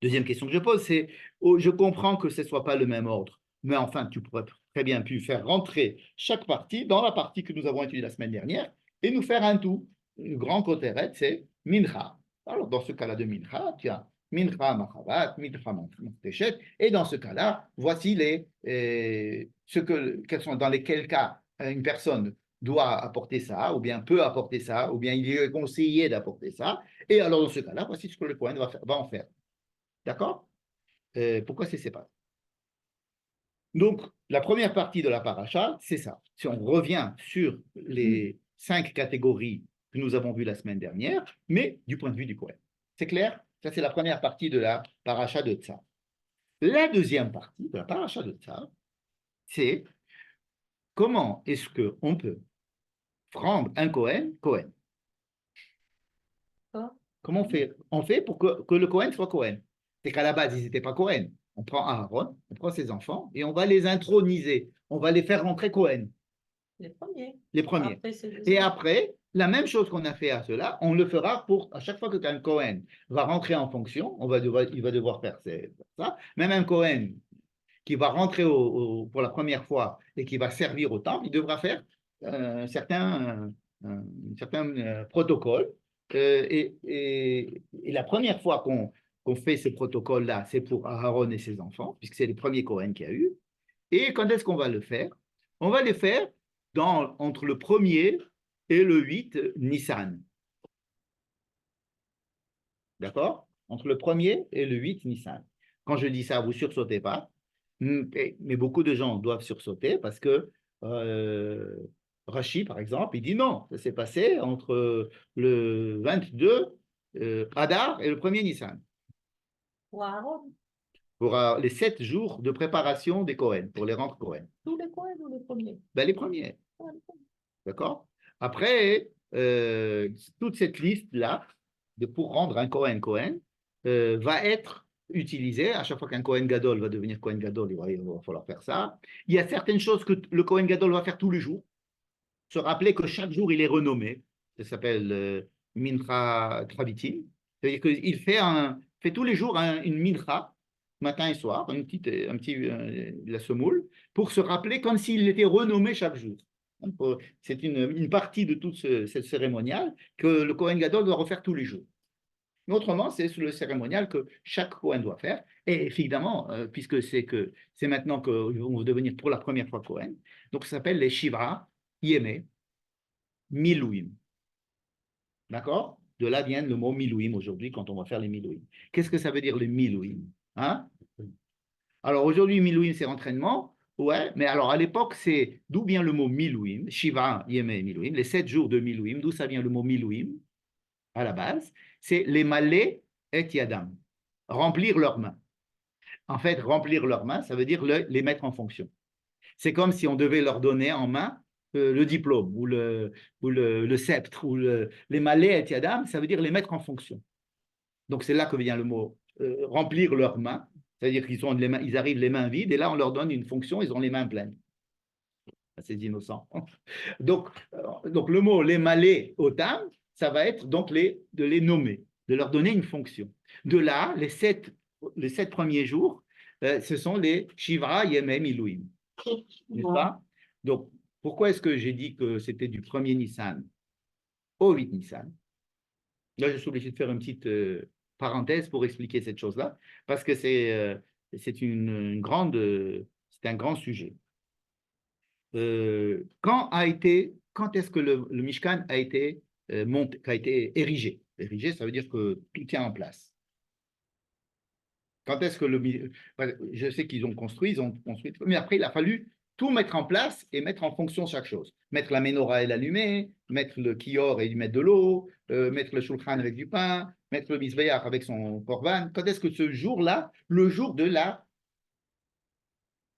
Deuxième question que je pose, c'est, oh, je comprends que ce ne soit pas le même ordre, mais enfin, tu pourrais très bien pu faire rentrer chaque partie dans la partie que nous avons étudiée la semaine dernière et nous faire un tout. Le grand coteret, c'est Mincha. Alors, dans ce cas-là de Mincha, tu as Mincha Machavat, Mincha Mantechet, et dans ce cas-là, voici quels sont, dans lesquels cas une personne doit apporter ça, ou bien peut apporter ça, ou bien il est conseillé d'apporter ça, et alors dans ce cas-là, voici ce que le Kohen va en faire. D'accord? Pourquoi c'est séparé? Donc, la première partie de la paracha, c'est ça. Si on revient sur les 5 catégories que nous avons vues la semaine dernière, mais du point de vue du Kohen. C'est clair? Ça, c'est la première partie de la paracha de Tsa. La deuxième partie de la paracha de Tsa, c'est comment est-ce qu'on peut prendre un Kohen. Comment on fait? On fait pour que le Kohen soit Kohen. C'est qu'à la base, ils n'étaient pas Kohen. On prend Aaron, on prend ses enfants et on va les introniser. On va les faire rentrer Kohen. Les premiers. Les premiers. Après, c'est les Et autres. après, la même chose qu'on a fait à cela, on le fera pour à chaque fois qu'un Kohen va rentrer en fonction, il va devoir faire ça. Même un Kohen qui va rentrer pour la première fois et qui va servir au temple, il devra faire un certain protocole. Et la première fois qu'on fait ce protocole-là, c'est pour Aaron et ses enfants, puisque c'est le premier Kohen qu'il y a eu. Et quand est-ce qu'on va le faire? On va le faire entre le premier et le 8 Nissan. D'accord? Entre le premier et le 8 Nissan. Quand je dis ça, vous ne sursautez pas. Mais beaucoup de gens doivent sursauter parce que Rashi, par exemple, il dit non, ça s'est passé entre le 22 Adar et le premier Nissan. Ou Aaron. Pour les 7 jours de préparation des Kohen, pour les rendre Kohen. Tous les coins ou les premiers? Ben, les premiers. Ah, les premiers. D'accord? Après, toute cette liste-là, pour rendre un Kohen, va être utilisée. À chaque fois qu'un Kohen Gadol va devenir Kohen Gadol, il va falloir faire ça. Il y a certaines choses que le Kohen Gadol va faire tous les jours. Se rappeler que chaque jour, il est renommé. Ça s'appelle Mincha Travitim. C'est-à-dire qu'il fait tous les jours une Mincha, matin et soir, la semoule, pour se rappeler comme s'il était renommé chaque jour. C'est une partie de toute cette cérémoniale que le Kohen Gadol doit refaire tous les jours. Mais autrement, c'est le cérémonial que chaque Kohen doit faire. Et évidemment, puisque c'est maintenant qu'ils vont devenir pour la première fois Kohen, donc ça s'appelle les Shivra, Yémé, Milouim. D'accord? De là vient le mot Milouim aujourd'hui quand on va faire les Milouim. Qu'est-ce que ça veut dire les Milouim? Hein? Alors aujourd'hui, Milouim, c'est entraînement. Ouais, mais alors à l'époque, c'est d'où vient le mot Milouim, Shiva, Yémé, Milouim, les 7 jours de Milouim, d'où ça vient le mot Milouim à la base? C'est les malais et yadam, remplir leurs mains. En fait, remplir leurs mains, ça veut dire les mettre en fonction. C'est comme si on devait leur donner en main le diplôme ou le sceptre ou les malais et yadam, ça veut dire les mettre en fonction. Donc c'est là que vient le mot remplir leurs mains. C'est-à-dire ils arrivent les mains vides et là on leur donne une fonction, ils ont les mains pleines. C'est innocent. Donc le mot les malais otam, ça va être donc de les nommer, de leur donner une fonction. De là, les sept premiers jours, ce sont les Shivra Yemem Ilouim. N'est-ce pas? Donc, pourquoi est-ce que j'ai dit que c'était du 1er Nissan au 8 Nissan? Là, je suis obligé de faire une petite parenthèse pour expliquer cette chose-là, parce que c'est une grande, c'est un grand sujet. Quand est-ce que le Mishkan a été monté, a été érigé? Érigé, ça veut dire que tout tient en place. Quand est-ce que je sais qu'ils ont construit, mais après il a fallu tout mettre en place et mettre en fonction chaque chose. Mettre la menorah et l'allumer, mettre le kior et lui mettre de l'eau, mettre le shulchan avec du pain, mettre le misbeach avec son korban. Quand est-ce que ce jour-là, le jour de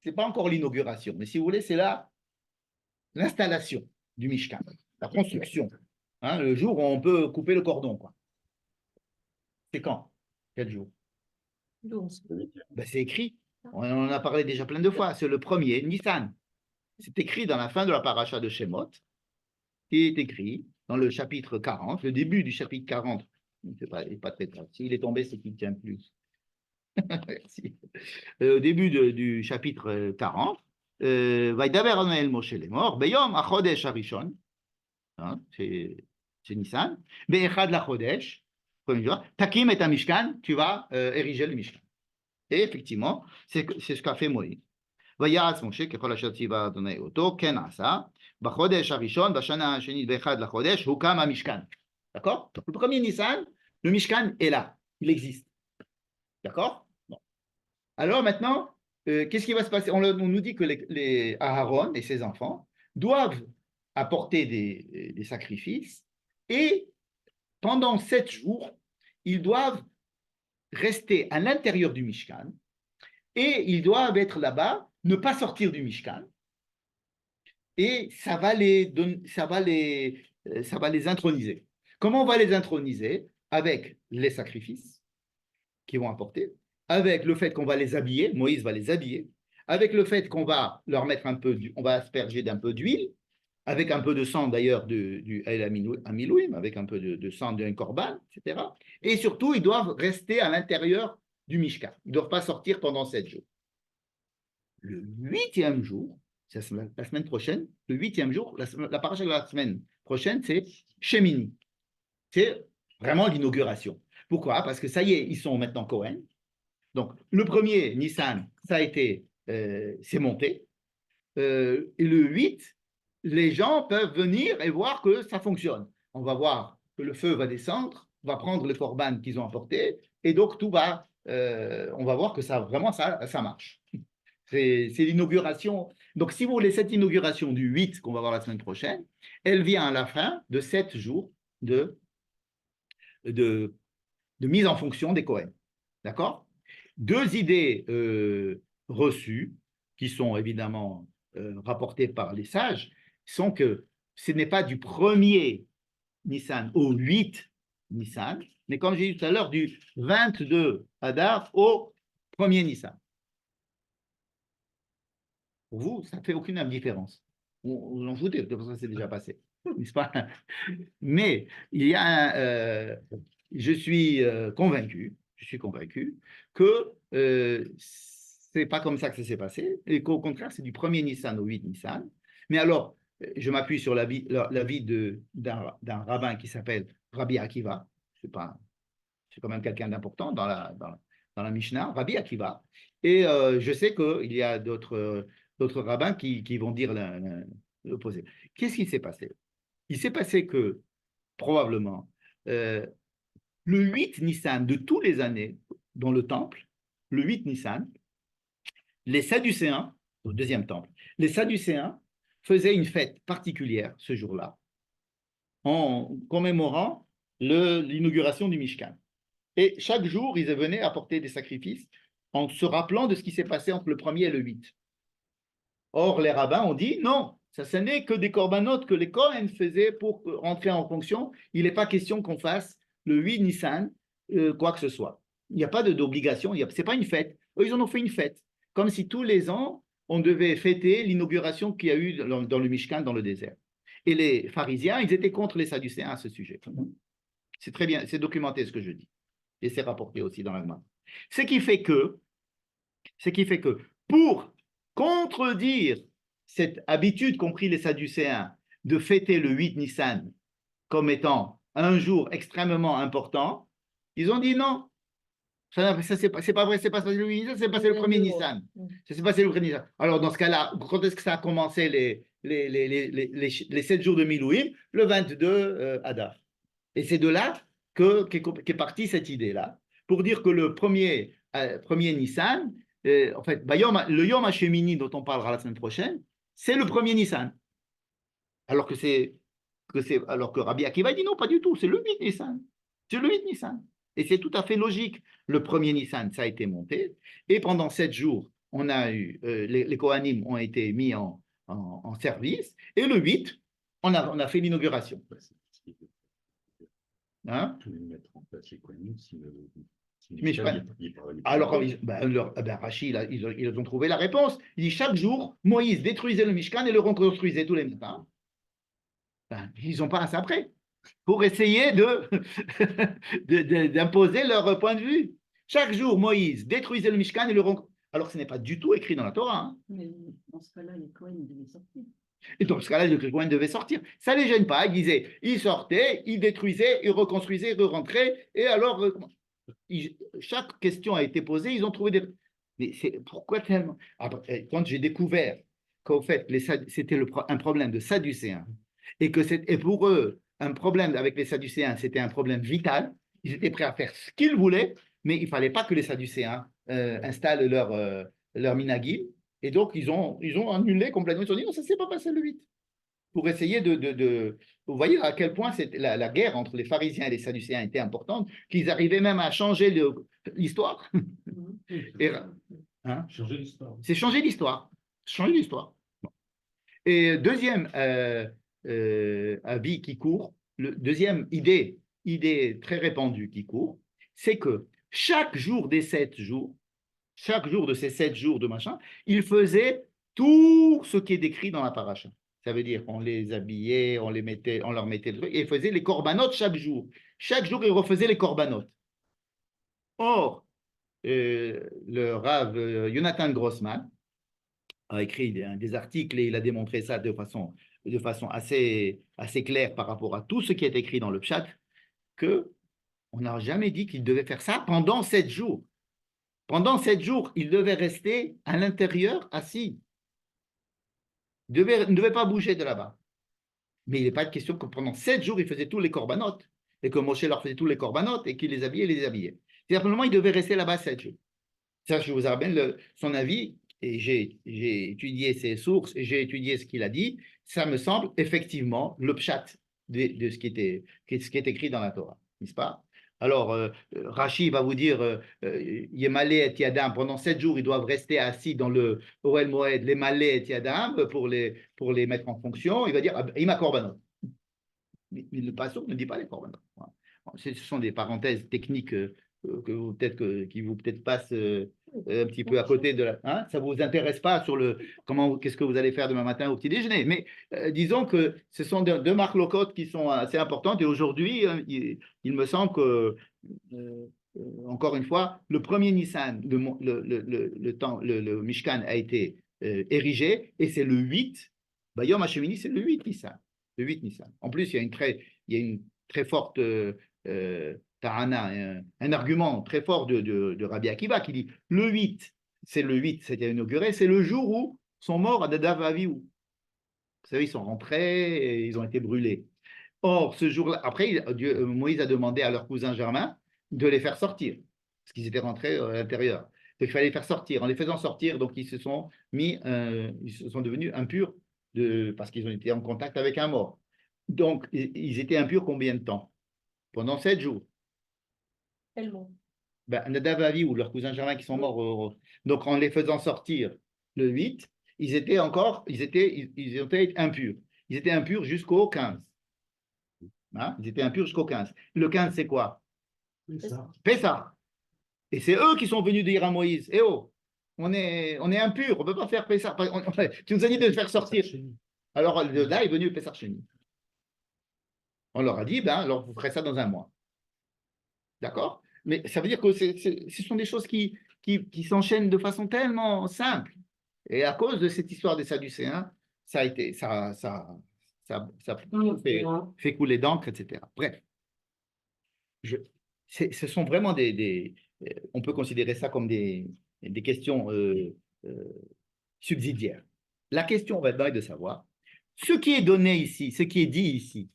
c'est pas encore l'inauguration, mais si vous voulez, c'est l'installation du Mishkan, la construction, hein, le jour où on peut couper le cordon, quoi. C'est quand? Quel jour? 12. Ben, c'est écrit. On en a parlé déjà plein de fois. C'est le premier, Nissan. C'est écrit dans la fin de la paracha de Shemot, qui est écrit dans le chapitre 40, le début du chapitre 40. Il n'est pas très grave. S'il est tombé, c'est qu'il ne tient plus. Merci. Au début du chapitre 40, Vaidaber Adonai Moshe lemor, Beyom achodesh harishon, hein, c'est Nissan, Be'echad la chodesh, premier jour, Takim et Mishkan, tu vas ériger le Mishkan. Et effectivement, c'est ce qu'a fait Moïse. ויעש משה ככל אשר ציווה אדוני אותו, כן עשה. בחודש הראשון, בשנה השנית באחד לחודש, הוקם המשכן. D'accord? Le premier Nissan, le Mishkan est là, il existe. D'accord? Bon. Alors maintenant, qu'est-ce qui va se passer? On nous dit que les Aaron et ses enfants doivent apporter des sacrifices et pendant 7 jours, ils doivent rester à l'intérieur du Mishkan et ils doivent être là-bas, ne pas sortir du Mishkan, et ça va les introniser. Comment on va les introniser? Avec les sacrifices qu'ils vont apporter, avec le fait qu'on va les habiller, Moïse va les habiller, avec le fait qu'on va leur mettre on va asperger d'un peu d'huile, avec un peu de sang d'ailleurs du El Amilouim, avec un peu de sang d'un korban, etc. Et surtout, ils doivent rester à l'intérieur du Mishkan. Ils ne doivent pas sortir pendant 7 jours. Le 8e jour, c'est la semaine prochaine, le 8e jour, la paracha de la semaine prochaine, c'est Shemini. C'est vraiment l'inauguration. Pourquoi? Parce que ça y est, ils sont maintenant Kohen. Donc, le premier Nissan, ça a été, c'est monté. Et le 8, les gens peuvent venir et voir que ça fonctionne. On va voir que le feu va descendre, va prendre le korban qu'ils ont apporté, et donc tout va, on va voir que ça vraiment ça marche. C'est l'inauguration. Donc, si vous voulez, cette inauguration du 8 qu'on va voir la semaine prochaine, elle vient à la fin de 7 jours de mise en fonction des Kohen. D'accord? 2 idées reçues, qui sont évidemment rapportées par les sages, sont que ce n'est pas du 1er Nissan au 8 Nissan, mais comme j'ai dit tout à l'heure, du 22 Adar au 1er Nissan. Pour vous, ça ne fait aucune différence. Vous en foutez, parce que ça s'est déjà passé, n'est-ce pas? Mais il y a je suis convaincu que ce n'est pas comme ça que ça s'est passé, et qu'au contraire, c'est du 1er Nissan au 8 Nissan. Mais alors, je m'appuie sur l'avis d'un rabbin qui s'appelle Rabbi Akiva, c'est quand même quelqu'un d'important dans la Mishnah, Rabbi Akiva, et je sais qu'il y a d'autres rabbins qui vont dire l'opposé. Qu'est-ce qui s'est passé? Il s'est passé que, probablement, le 8 Nissan de tous les années dans le temple, le 8 Nissan, les Sadducéens, au deuxième temple, les Sadducéens faisaient une fête particulière ce jour-là, en commémorant l'inauguration du Mishkan. Et chaque jour, ils venaient apporter des sacrifices en se rappelant de ce qui s'est passé entre le 1er et le 8. Or, les rabbins ont dit non, ça n'est que des corbanotes que les Kohen faisaient pour rentrer en fonction. Il n'est pas question qu'on fasse le 8 Nissan, quoi que ce soit. Il n'y a pas d'obligation, ce n'est pas une fête. Eux, ils en ont fait une fête, comme si tous les ans, on devait fêter l'inauguration qu'il y a eu dans le Mishkan, dans le désert. Et les pharisiens, ils étaient contre les Sadducéens à ce sujet. C'est très bien, c'est documenté ce que je dis. Et c'est rapporté aussi dans l'Agma. Ce qui fait que, pour contredire cette habitude qu'ont pris les Sadducéens de fêter le 8 Nissan comme étant un jour extrêmement important, ils ont dit non, c'est pas vrai, c'est pas passé le 8 Nissan, c'est passé le 1er Nissan. C'est passé le 1er Nissan. Alors dans ce cas-là, quand est-ce que ça a commencé les 7 jours de Milouim? Le 22 Adar. Et c'est de là qu'est partie cette idée-là, pour dire que le premier Nissan, en fait, le Yom HaShemini dont on parlera la semaine prochaine, c'est le 1er Nissan. Alors que Rabbi Akiva dit non, pas du tout, c'est le 8 Nissan. C'est le 8 Nissan. Et c'est tout à fait logique. Le 1er Nissan, ça a été monté, et pendant 7 jours, on a eu, les Kohanim ont été mis en service, et le 8, on a fait l'inauguration. Hein? Mettre en place les Kohanim, Mishkan. Alors, Rashi, ils ont trouvé la réponse. Il dit chaque jour, Moïse détruisait le Mishkan et le reconstruisait tous les matins. Ben, ils n'ont pas un après pour essayer d'imposer leur point de vue. Chaque jour, Moïse détruisait le Mishkan et le reconstruisait. Alors, ce n'est pas du tout écrit dans la Torah. Hein. Mais dans ce cas-là, les Cohen devaient sortir. Et dans ce cas-là, le Cohen devait sortir. Ça ne les gêne pas. Il disait, il sortait, il détruisait, il reconstruisait, il rentrait. Et alors, chaque question a été posée, ils ont trouvé des. Mais pourquoi tellement. Après, quand j'ai découvert qu'en fait, c'était un problème de Sadducéens, et que et pour eux, un problème avec les Sadducéens, c'était un problème vital, ils étaient prêts à faire ce qu'ils voulaient, mais il ne fallait pas que les Sadducéens installent leur minagim. Et donc, ils ont annulé complètement. Ils ont dit non, ça ne s'est pas passé le 8. Pour essayer Vous voyez à quel point la guerre entre les pharisiens et les sadducéens était importante, qu'ils arrivaient même à changer l'histoire. Hein? Changer l'histoire. C'est changer l'histoire. Changer l'histoire. Bon. Et deuxième avis qui court, deuxième idée très répandue qui court, c'est que chaque jour des 7 jours, chaque jour de ces 7 jours de machin, il faisait tout ce qui est décrit dans la paracha. Ça veut dire qu'on les habillait, on leur mettait le truc, et ils faisaient les corbanotes chaque jour. Chaque jour, ils refaisaient les corbanotes. Or, le Rav Jonathan Grossman a écrit des articles et il a démontré ça de façon assez claire par rapport à tout ce qui est écrit dans le Pshat, qu'on n'a jamais dit qu'il devait faire ça pendant 7 jours. Pendant 7 jours, il devait rester à l'intérieur assis. Il ne devait pas bouger de là-bas. Mais il n'est pas de question que pendant 7 jours, il faisait tous les corbanotes et que Moshe leur faisait tous les corbanotes et qu'il les habillait et les déshabillait. Simplement, il devait rester là-bas 7 jours. Ça, je vous ramène son avis et j'ai étudié ses sources et j'ai étudié ce qu'il a dit. Ça me semble effectivement le pshat de ce qui est écrit dans la Torah, n'est-ce pas? Alors, Rashi va vous dire Yemalé et Yadam, pendant 7 jours, ils doivent rester assis dans le Oel Moed, les Malé et Yadam, pour les mettre en fonction. Il va dire Ima Korbanot. Mais le passage ne dit pas les Korbanot. Voilà. Ce sont des parenthèses techniques qui vous peut-être passent un petit peu à côté de la. Hein, ça ne vous intéresse pas sur qu'est-ce que vous allez faire demain matin au petit déjeuner. Mais disons que ce sont deux marlocotes qui sont assez importantes. Et aujourd'hui, il me semble que, encore une fois, le premier Nissan, le Mishkan a été érigé et c'est le 8. Yom HaShemini, c'est le 8 Nissan. Le 8 Nissan. En plus, il y a une très forte. Tarana, un argument très fort de Rabbi Akiva qui dit le 8, c'est le 8, c'était inauguré, c'est le jour où sont morts à Nadav et Avihu. Vous savez, ils sont rentrés et ils ont été brûlés. Or, ce jour-là, après, Moïse a demandé à leur cousin Germain de les faire sortir, parce qu'ils étaient rentrés à l'intérieur. Donc, il fallait les faire sortir. En les faisant sortir, donc ils se sont devenus impurs parce qu'ils ont été en contact avec un mort. Donc, ils étaient impurs combien de temps? Pendant 7 jours. Tellement. Nadav et Avihu, ou leurs cousins germains qui sont morts. Donc, en les faisant sortir le 8, ils étaient impurs. Ils étaient impurs jusqu'au 15. Hein? Ils étaient impurs jusqu'au 15. Le 15, c'est quoi? Pessah. Et c'est eux qui sont venus dire à Moïse, eh oh, on est impurs, on ne peut pas faire Pessah. Tu nous as dit de le faire sortir. Alors, là est venu Pessah Sheni. On leur a dit, alors vous ferez ça dans un mois. D'accord? Mais ça veut dire que ce sont des choses qui s'enchaînent de façon tellement simple. Et à cause de cette histoire des Sadducéens, ça fait couler d'encre, etc. Bref, ce sont vraiment on peut considérer ça comme des questions subsidiaires. La question maintenant est de savoir ce qui est donné ici, ce qui est dit ici.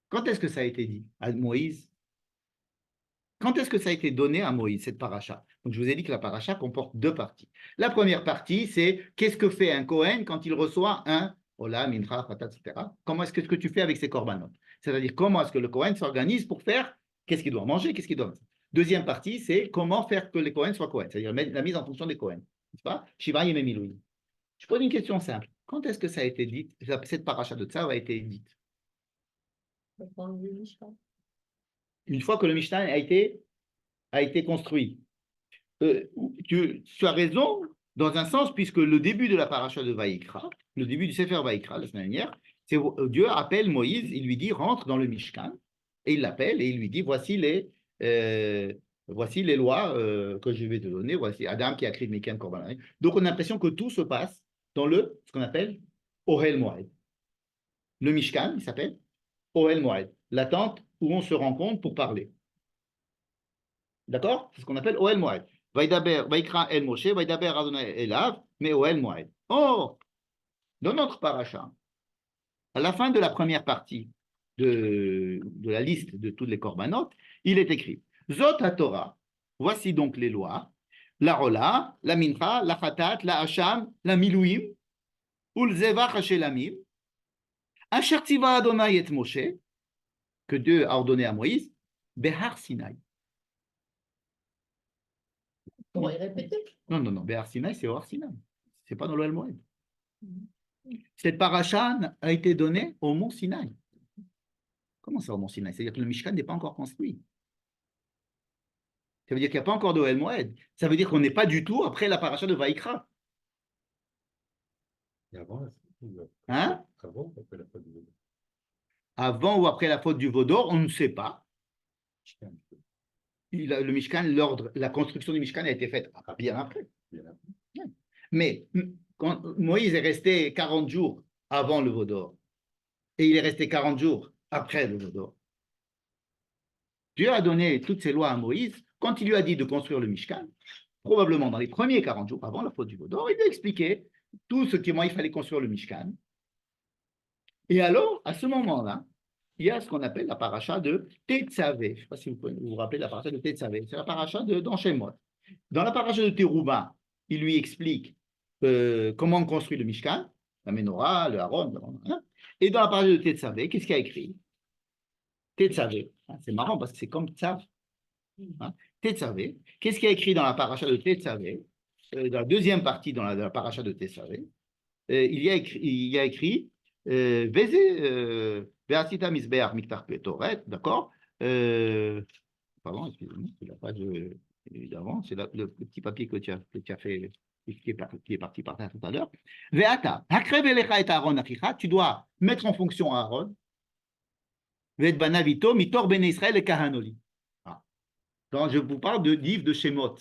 Quand est-ce que ça a été dit à Moïse? Quand est-ce que ça a été donné à Moïse, cette paracha? Donc, je vous ai dit que la paracha comporte 2 parties. La première partie, c'est qu'est-ce que fait un Kohen quand il reçoit un Ola, Mincha, Fatat, etc. Comment est-ce que tu fais avec ses corbanotes? C'est-à-dire, comment est-ce que le Kohen s'organise pour faire qu'est-ce qu'il doit manger, qu'est-ce qu'il doit. Deuxième partie, c'est comment faire que les Kohen soient Kohen, c'est-à-dire la mise en fonction des Kohen. N'est-ce pas? Shiva Yemei Milouim. Je pose une question simple. Quand est-ce que ça a été dit, cette paracha de Tzav a été dite? Une fois que le Mishnah a été a été construit. Tu as raison dans un sens, puisque le début de la paracha de Vaïkra, le début du Sefer Vaïkra, la semaine dernière, c'est Dieu appelle Moïse, il lui dit rentre dans le Mishkan, et il l'appelle et il lui dit voici les lois que je vais te donner, voici Adam qui a écrit Mikan Korban. Donc on a l'impression que tout se passe dans ce qu'on appelle Ohel Moed. Le Mishkan, il s'appelle Ohel Moed, la tente où on se rencontre pour parler. D'accord? C'est ce qu'on appelle Ohel Moed. Vaïdaber, Vaïkra El Moshe, Vaïdaber Adonai Elav, mais Ohel Moed. Or, dans notre paracha, à la fin de la première partie de la liste de toutes les korbanot, il est écrit Zot HaTorah, voici donc les lois, la rola, la mincha, la chatat, la hacham, la milouim, ul zevach hashelamim, asher tiva Adonai et Moshe, que Dieu a ordonné à Moïse, Behar Sinai. On va y répéter. Non, Behar Sinai, c'est Or Sinai. C'est pas dans l'Oel Moed. Cette paracha a été donnée au mont Sinaï. Comment ça au mont Sinaï? C'est-à-dire que le Mishkan n'est pas encore construit. Ça veut dire qu'il n'y a pas encore d'Oel Moed. Ça veut dire qu'on n'est pas du tout après la paracha de Vaïkra. Hein? Avant ou après la faute du Vaudor, on ne sait pas. Le Mishkan, la construction du Mishkan a été faite bien après. Mais quand Moïse est resté 40 jours avant le Vaudor et il est resté 40 jours après le Vaudor, Dieu a donné toutes ces lois à Moïse quand il lui a dit de construire le Mishkan, probablement dans les premiers 40 jours avant la faute du Vaudor, il lui a expliqué tout ce comment il fallait construire le Mishkan. Et alors, à ce moment-là, il y a ce qu'on appelle la paracha de Tetzavé. Je ne sais pas si vous vous rappelez la paracha de Tetzavé. C'est la paracha dans Shemot. Dans la paracha de Teruma, il lui explique comment on construit le Mishkan, la Menorah, le Haron. Et dans la paracha de Tetzavé, qu'est-ce qu'il y a écrit? Tetzavé. C'est marrant parce que c'est comme Tzav. Tetzavé. Qu'est-ce qu'il y a écrit dans la paracha de Tetzavé? Dans la deuxième partie dans la paracha de Tetzavé, il y a écrit Ve'asita misbeach miktar petoret, d'accord? Pardon, excusez-moi, c'est la page d'avant, c'est le petit papier que tu as fait, qui est parti par terre tout à l'heure. Ve'ata, hakrev elecha et Aaron achicha, tu dois mettre en fonction Aaron. Ve'et banavito mitor ben Israël et kahanoli. Quand je vous parle de livre de Shemot,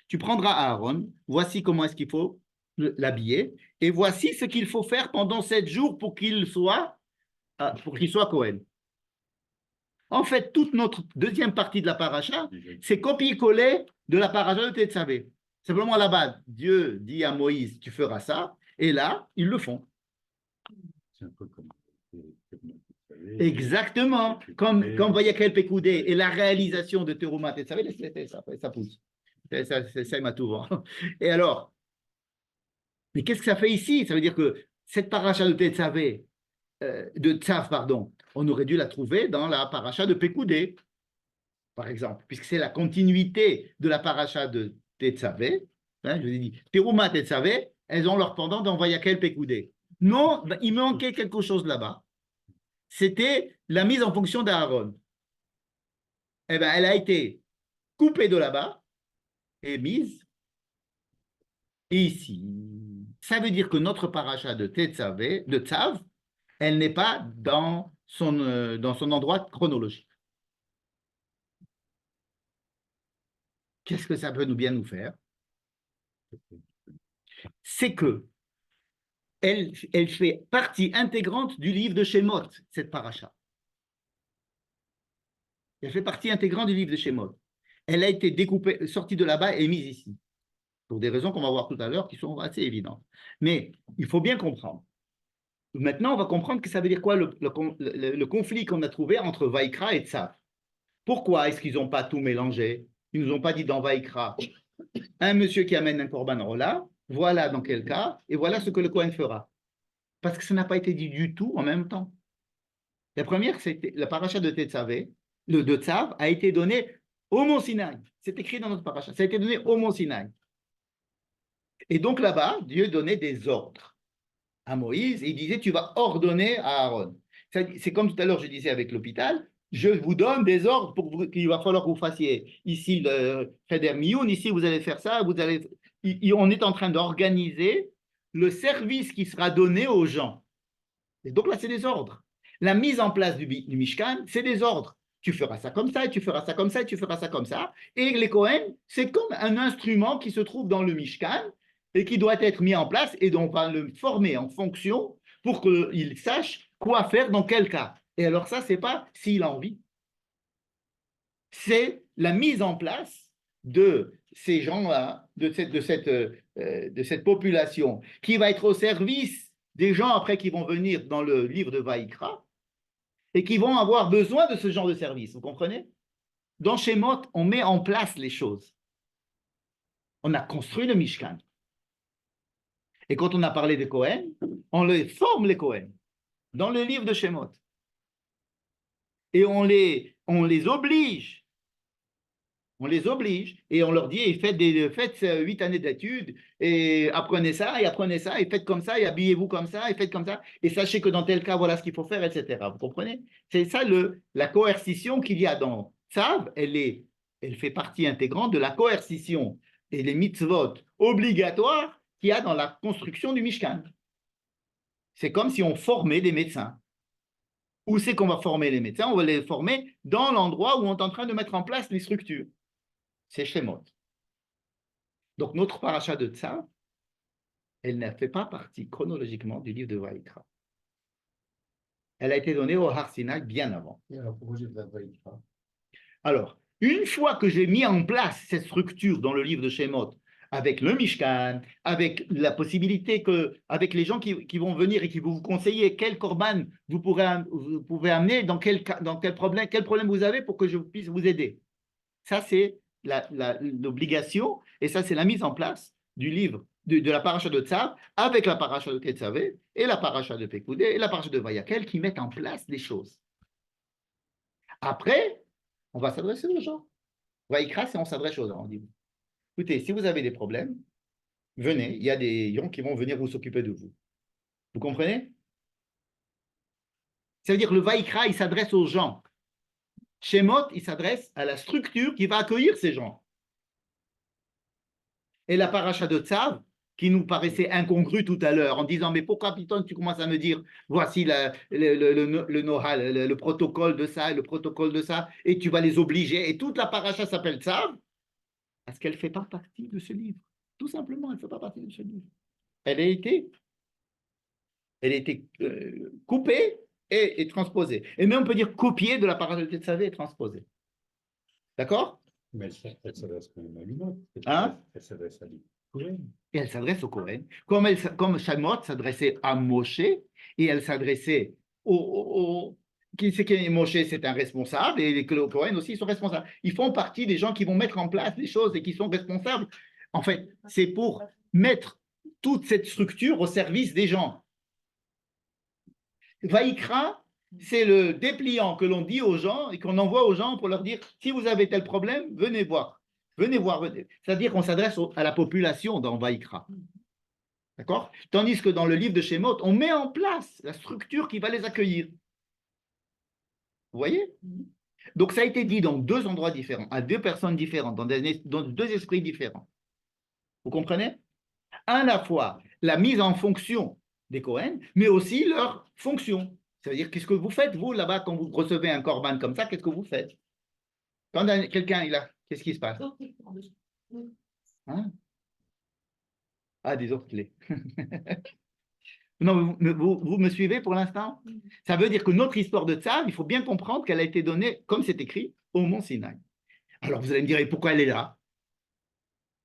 tu prendras Aaron, voici comment est-ce qu'il faut l'habiller, et voici ce qu'il faut faire pendant 7 jours pour qu'il soit Kohen. En fait, toute notre deuxième partie de la paracha, c'est copier-coller de la paracha de Tetzavé. Simplement là-bas, Dieu dit à Moïse, tu feras ça, et là, ils le font. C'est un peu comme exactement, comme Vayakel Pekoudé et la réalisation de Teruma Tetzavé, ça pousse. Ça m'a tout vent. Et alors, mais qu'est-ce que ça fait ici? Ça veut dire que cette paracha de Tetzavé, de Tzav, pardon, on aurait dû la trouver dans la paracha de Pekoudé, par exemple, puisque c'est la continuité de la paracha de Tetzavé. Je vous ai dit, Teruma Tetzavé, elles ont leur pendant dans Vayakel Pekoudé. Non, il manquait quelque chose là-bas. C'était la mise en fonction d'Aaron. Eh bien, elle a été coupée de là-bas et mise ici. Ça veut dire que notre paracha de Tzav, elle n'est pas dans son endroit chronologique. Qu'est-ce que ça peut bien nous faire? C'est que elle fait partie intégrante du livre de Shemot, cette paracha. Elle fait partie intégrante du livre de Shemot. Elle a été découpée, sortie de là-bas et mise ici, pour des raisons qu'on va voir tout à l'heure qui sont assez évidentes. Mais il faut bien comprendre. Maintenant, on va comprendre que ça veut dire quoi le conflit qu'on a trouvé entre Vaïkra et Tzav. Pourquoi est-ce qu'ils n'ont pas tout mélangé? Ils ne nous ont pas dit dans Vaïkra, un monsieur qui amène un korban rola, voilà dans quel cas, et voilà ce que le Kohen fera. Parce que ça n'a pas été dit du tout en même temps. La première, c'était la paracha de Tetzavé, de Tzav, a été donnée au mont Sinaï. C'est écrit dans notre paracha. Ça a été donné au mont Sinaï. Et donc là-bas, Dieu donnait des ordres à Moïse et il disait, tu vas ordonner à Aaron. C'est comme tout à l'heure, je disais avec l'hôpital, je vous donne des ordres qu'il va falloir que vous fassiez ici le Cheder Miyun, ici vous allez faire ça, on est en train d'organiser le service qui sera donné aux gens. Et donc là, c'est des ordres. La mise en place du Mishkan, c'est des ordres. Tu feras ça comme ça, et tu feras ça comme ça, et tu feras ça comme ça. Et les Kohen, c'est comme un instrument qui se trouve dans le Mishkan et qui doit être mis en place et dont on va le former en fonction pour qu'il sache quoi faire dans quel cas. Et alors ça, c'est pas s'il a envie. C'est la mise en place de ces gens-là, de cette population qui va être au service des gens après qui vont venir dans le livre de Vaïkra et qui vont avoir besoin de ce genre de service. Vous comprenez? Dans Shemot, on met en place les choses. On a construit le Mishkan. Et quand on a parlé des Kohen, on les forme les Kohen dans le livre de Shemot. Et on les oblige. On les oblige et on leur dit faites 8 années d'études et apprenez ça et faites comme ça et habillez-vous comme ça et faites comme ça et sachez que dans tel cas voilà ce qu'il faut faire, etc. Vous comprenez? C'est ça la coercition qu'il y a dans Tzav, elle fait partie intégrante de la coercition et les mitzvot obligatoires qu'il y a dans la construction du Mishkan. C'est comme si on formait des médecins. Où c'est qu'on va former les médecins? On va les former dans l'endroit où on est en train de mettre en place les structures. C'est Shemot. Donc notre paracha de Tzav, elle ne fait pas partie chronologiquement du livre de Vaïkra. Elle a été donnée au Har Sinai bien avant. Et alors, pourquoi j'ai besoin de Vaïkra? Alors, une fois que j'ai mis en place cette structure dans le livre de Shemot, avec le Mishkan, avec la possibilité avec les gens qui vont venir et qui vont vous conseiller quel korban vous pouvez amener, dans quel problème vous avez pour que je puisse vous aider. Ça, c'est l'obligation, et ça, c'est la mise en place du livre, de la paracha de Tzav, avec la paracha de Tetzavé, et la paracha de Pekoudé, et la paracha de Vayakel, qui mettent en place des choses. Après, on va s'adresser aux gens. Vaïkra, c'est on s'adresse aux gens. On dit, écoutez, si vous avez des problèmes, venez, il y a des gens qui vont venir vous s'occuper de vous. Vous comprenez? Ça veut dire que le Vaïkra, il s'adresse aux gens. Shemot, il s'adresse à la structure qui va accueillir ces gens. Et la paracha de Tzav, qui nous paraissait incongrue tout à l'heure, en disant, mais pourquoi, Piton, tu commences à me dire, voici le Nohal, le protocole de ça, le protocole de ça, et tu vas les obliger, et toute la paracha s'appelle Tzav, parce qu'elle ne fait pas partie de ce livre. Tout simplement, elle ne fait pas partie de ce livre. Elle a été coupée et transposée. Et même on peut dire copiée de la paracha de Tetzavé et transposée. D'accord? Mais elle s'adresse quand même à l'humain. Hein? Elle s'adresse à l'humain. Et elle s'adresse au Kohen. Comme Shemot s'adressait à Moshe, et elle s'adressait qui c'est que Moshe, c'est un responsable, et les Kohen aussi, ils sont responsables. Ils font partie des gens qui vont mettre en place des choses et qui sont responsables. En fait, c'est pour mettre toute cette structure au service des gens. Vaïkra, c'est le dépliant que l'on dit aux gens et qu'on envoie aux gens pour leur dire, si vous avez tel problème, venez voir. Venez voir. C'est-à-dire qu'on s'adresse à la population dans Vaïkra. D'accord? Tandis que dans le livre de Shemot, on met en place la structure qui va les accueillir. Vous voyez? Donc ça a été dit dans 2 endroits différents, à 2 personnes différentes, dans 2 esprits différents. Vous comprenez? À la fois la mise en fonction des Kohen, mais aussi leur fonction. Ça veut dire, qu'est-ce que vous faites, vous, là-bas, quand vous recevez un korban comme ça, qu'est-ce que vous faites? Quand quelqu'un est là, qu'est-ce qui se passe? Hein? Ah, des autres clés. Non, vous me suivez pour l'instant? Ça veut dire que notre histoire de Tzav, il faut bien comprendre qu'elle a été donnée, comme c'est écrit, au mont Sinaï. Alors vous allez me dire, et pourquoi elle est là?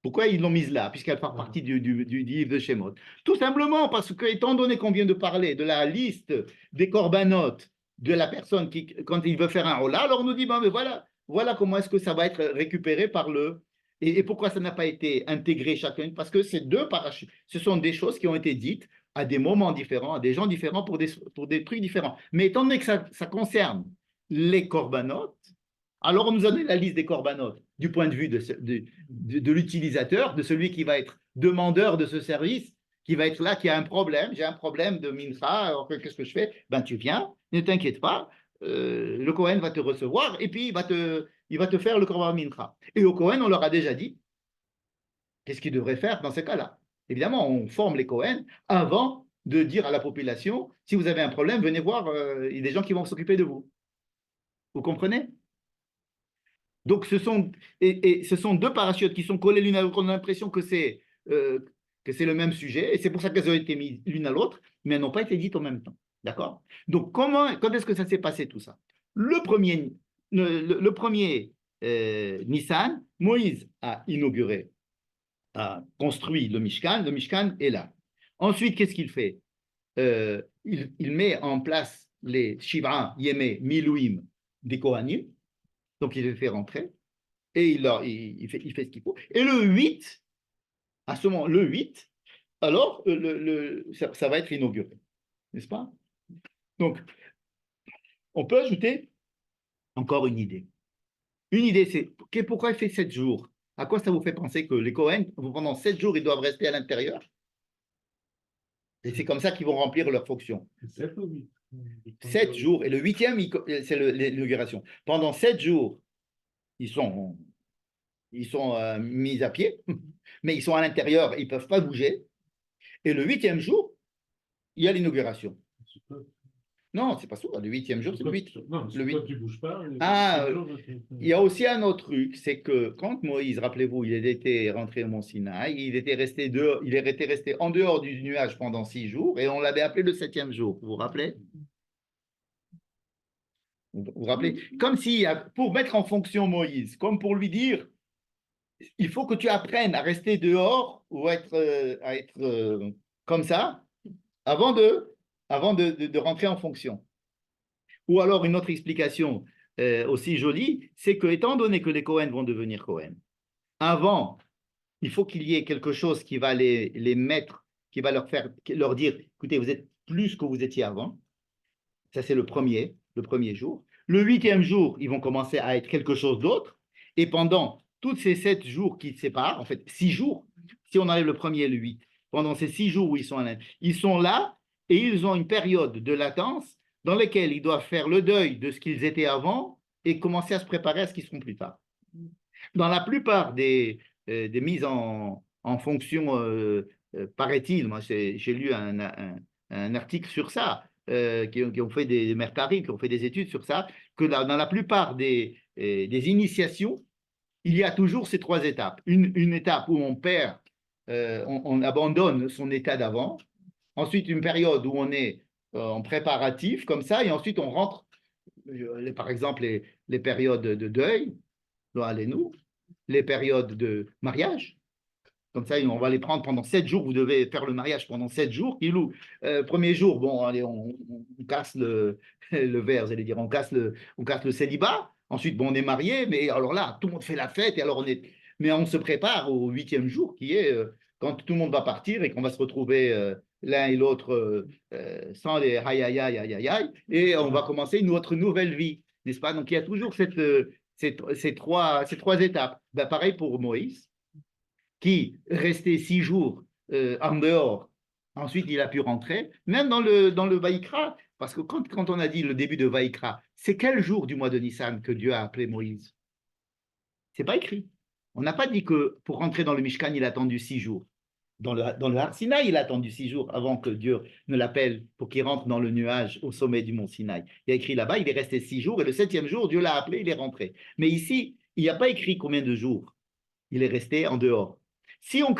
Pourquoi ils l'ont mise là, puisqu'elle fait partie du livre de Shemot? Tout simplement parce que, étant donné qu'on vient de parler de la liste des corbanotes de la personne qui, quand il veut faire un hola, alors on nous dit, ben, mais voilà comment est-ce que ça va être récupéré par le... Et pourquoi ça n'a pas été intégré chacune? Parce que ces 2 parachutes, ce sont des choses qui ont été dites à des moments différents, à des gens différents, pour des trucs différents. Mais étant donné que ça concerne les corbanotes, alors on nous a donné la liste des corbanotes du point de vue de l'utilisateur, de celui qui va être demandeur de ce service, qui va être là, qui a un problème, j'ai un problème de mincha, alors qu'est-ce que je fais? Ben tu viens, ne t'inquiète pas, le Kohen va te recevoir et puis il va te faire le Korban Mincha. Et au Kohen, on leur a déjà dit qu'est-ce qu'ils devraient faire dans ces cas-là. Évidemment, on forme les Kohen avant de dire à la population, si vous avez un problème, venez voir, il y a des gens qui vont s'occuper de vous. Vous comprenez? Donc, ce sont deux parachutes qui sont collés l'une à l'autre. On a l'impression euh, que c'est le même sujet, et c'est pour ça qu'elles ont été mises l'une à l'autre, mais elles n'ont pas été dites en même temps. D'accord? Donc, quand est-ce que ça s'est passé tout ça? Le premier Nissan, Moïse a inauguré, a construit le Mishkan est là. Ensuite, qu'est-ce qu'il fait? Il met en place les Shiv'a, Yemé, Milouim des Kohanim, donc il les fait rentrer, et il fait ce qu'il faut. Et le 8, à ce moment, le 8, alors ça va être inauguré, n'est-ce pas? Donc, on peut ajouter encore une idée. Une idée, c'est pourquoi il fait 7 jours? À quoi ça vous fait penser que les Kohen, pendant 7 jours, ils doivent rester à l'intérieur? Et c'est comme ça qu'ils vont remplir leur fonction. 7 ou 8? 7 jours. Et le 8e, c'est l'inauguration. Pendant 7 jours, ils sont mis à pied, mais ils sont à l'intérieur, ils ne peuvent pas bouger. Et le 8e jour, il y a l'inauguration. Non, c'est pas ça. Le 8e jour, c'est le 8. Non, le 8. Tu ne bouges pas. Il y a aussi un autre truc, c'est que quand Moïse, rappelez-vous, il était rentré au Mont Sinaï, il était resté en dehors du nuage pendant 6 jours, et on l'avait appelé le 7e jour. Vous vous rappelez? Vous vous rappelez? Comme si, pour mettre en fonction Moïse, comme pour lui dire, il faut que tu apprennes à rester dehors ou à être comme ça avant de rentrer en fonction. Ou alors une autre explication aussi jolie, c'est que étant donné que les Cohen vont devenir Cohen, avant, il faut qu'il y ait quelque chose qui va les mettre, qui va leur dire, écoutez, vous êtes plus que vous étiez avant. Ça, c'est le premier jour. Le 8e jour, ils vont commencer à être quelque chose d'autre. Et pendant tous ces 7 jours qui séparent, en fait, 6 jours, si on enlève le premier et le 8, pendant ces 6 jours où ils sont là et ils ont une période de latence dans laquelle ils doivent faire le deuil de ce qu'ils étaient avant et commencer à se préparer à ce qu'ils seront plus tard. Dans la plupart des mises en fonction, paraît-il, moi j'ai lu un article sur ça, qui ont fait des mercarim, qui ont fait des études sur ça, que dans la plupart des initiations, il y a toujours ces 3 étapes. Une étape où on perd, on abandonne son état d'avant. Ensuite, une période où on est en préparatif, comme ça, et ensuite on rentre, par exemple, les périodes de deuil, allez-nous, les périodes de mariage. Comme ça, on va les prendre pendant 7 jours. Vous devez faire le mariage pendant 7 jours. Premier jour, bon, allez, on casse le verre, j'allais dire, on casse le célibat. Ensuite, bon, on est marié, mais alors là, tout le monde fait la fête. Et alors mais on se prépare au 8e jour, qui est quand tout le monde va partir et qu'on va se retrouver l'un et l'autre sans les aïe, aïe, aïe, aïe, aïe, aïe, et on va commencer notre nouvelle vie, n'est-ce pas? Donc, il y a toujours ces trois étapes. Ben, pareil pour Moïse, qui restait 6 jours en dehors. Ensuite, il a pu rentrer, même dans le Vaïkra, parce que quand on a dit le début de Vaïkra, c'est quel jour du mois de Nissan que Dieu a appelé Moïse? C'est pas écrit. On n'a pas dit que pour rentrer dans le Mishkan, il a attendu 6 jours. Dans le Har Sinaï, il a attendu 6 jours avant que Dieu ne l'appelle pour qu'il rentre dans le nuage au sommet du mont Sinaï. Il y a écrit là-bas, il est resté 6 jours et le 7e jour, Dieu l'a appelé, il est rentré. Mais ici, il n'y a pas écrit combien de jours il est resté en dehors. Si on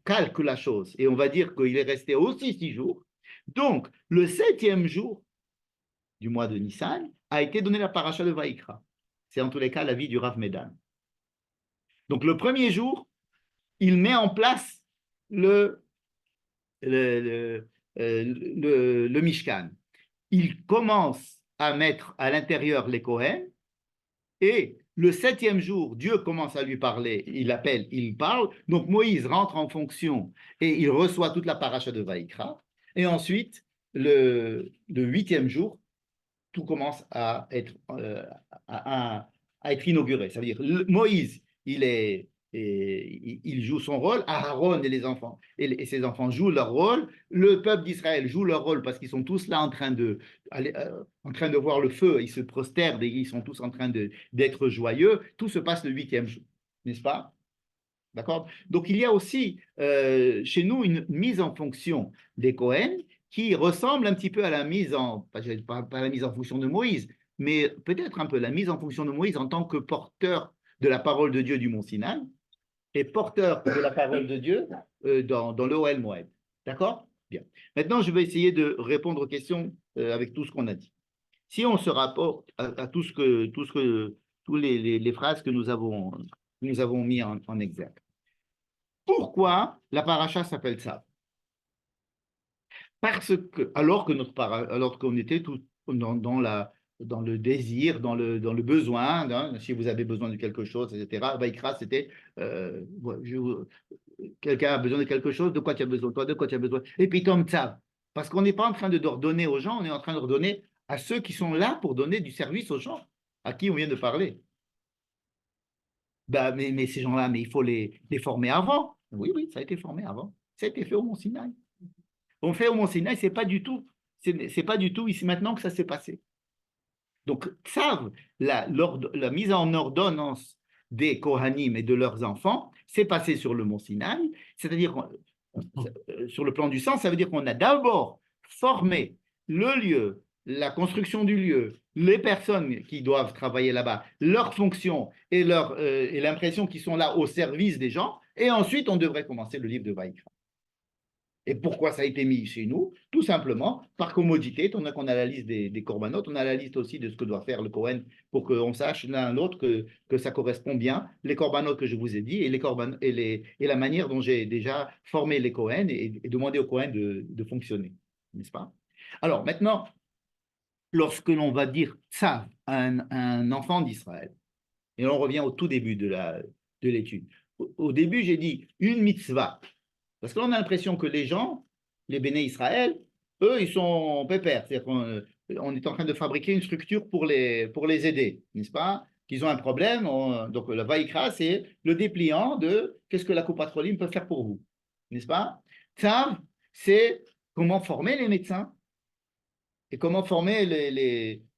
calque la chose et on va dire qu'il est resté aussi 6 jours, donc le 7e jour du mois de Nissan a été donné la paracha de Vaïkra. C'est en tous les cas la vie du Rav Medan. Donc le premier jour, il met en place le Mishkan. Il commence à mettre à l'intérieur les Kohen et le 7e jour, Dieu commence à lui parler, il appelle, il parle, donc Moïse rentre en fonction et il reçoit toute la paracha de Vaïkra, et ensuite, le 8e jour, tout commence à être inauguré. Ça veut dire, Moïse, il est et il joue son rôle, Aaron et les enfants, et ses enfants jouent leur rôle, le peuple d'Israël joue leur rôle parce qu'ils sont tous là en train de voir le feu, ils se prosternent et ils sont tous en train d'être joyeux, tout se passe le 8e jour, n'est-ce pas? D'accord? Donc il y a aussi chez nous une mise en fonction des Cohen qui ressemble un petit peu à la mise en, pas la mise en fonction de Moïse, mais peut-être un peu la mise en fonction de Moïse en tant que porteur de la parole de Dieu du Mont Sinaï et porteur de la parole de Dieu dans l'Ohel Moed. D'accord? Bien. Maintenant, je vais essayer de répondre aux questions avec tout ce qu'on a dit. Si on se rapporte à tous les phrases que nous avons mis en exergue. Pourquoi la paracha s'appelle ça? Parce que, alors qu'on était tout dans le désir, dans le besoin, hein, si vous avez besoin de quelque chose, etc. Vaïkra, c'était quelqu'un a besoin de quelque chose, de quoi tu as besoin, toi, de quoi tu as besoin. Et puis Tom Tzav, parce qu'on n'est pas en train de redonner aux gens, on est en train de redonner à ceux qui sont là pour donner du service aux gens, à qui on vient de parler. Ben, mais ces gens-là, mais il faut les former avant. Oui, oui, ça a été formé avant. Ça a été fait au Mont Sinaï. On fait au Mont Sinaï, c'est pas du tout ici maintenant que ça s'est passé. Donc, Tzav, la mise en ordonnance des Kohanim et de leurs enfants, s'est passé sur le Mont Sinaï, c'est-à-dire sur le plan du sens, ça veut dire qu'on a d'abord formé le lieu, la construction du lieu, les personnes qui doivent travailler là-bas, leurs fonctions et l'impression qu'ils sont là au service des gens, et ensuite on devrait commencer le livre de Vaïkra. Et pourquoi ça a été mis chez nous? Tout simplement par commodité, étant donné qu'on a la liste des corbanotes, on a la liste aussi de ce que doit faire le Kohen pour qu'on sache l'un l'autre que ça correspond bien, les corbanotes que je vous ai dit et la manière dont j'ai déjà formé les Kohen et demandé aux Kohen de fonctionner, n'est-ce pas? Alors maintenant, lorsque l'on va dire ça à un enfant d'Israël, et on revient au tout début de l'étude, au début j'ai dit une mitzvah. Parce qu'on a l'impression que les gens, les béné Israël, eux, ils sont pépères. C'est-à-dire qu'on est en train de fabriquer une structure pour les aider, n'est-ce pas? Qu'ils ont un problème. Donc, la Vaïkra, c'est le dépliant de qu'est-ce que la copatroline peut faire pour vous, n'est-ce pas? Tzav, c'est comment former les médecins et comment former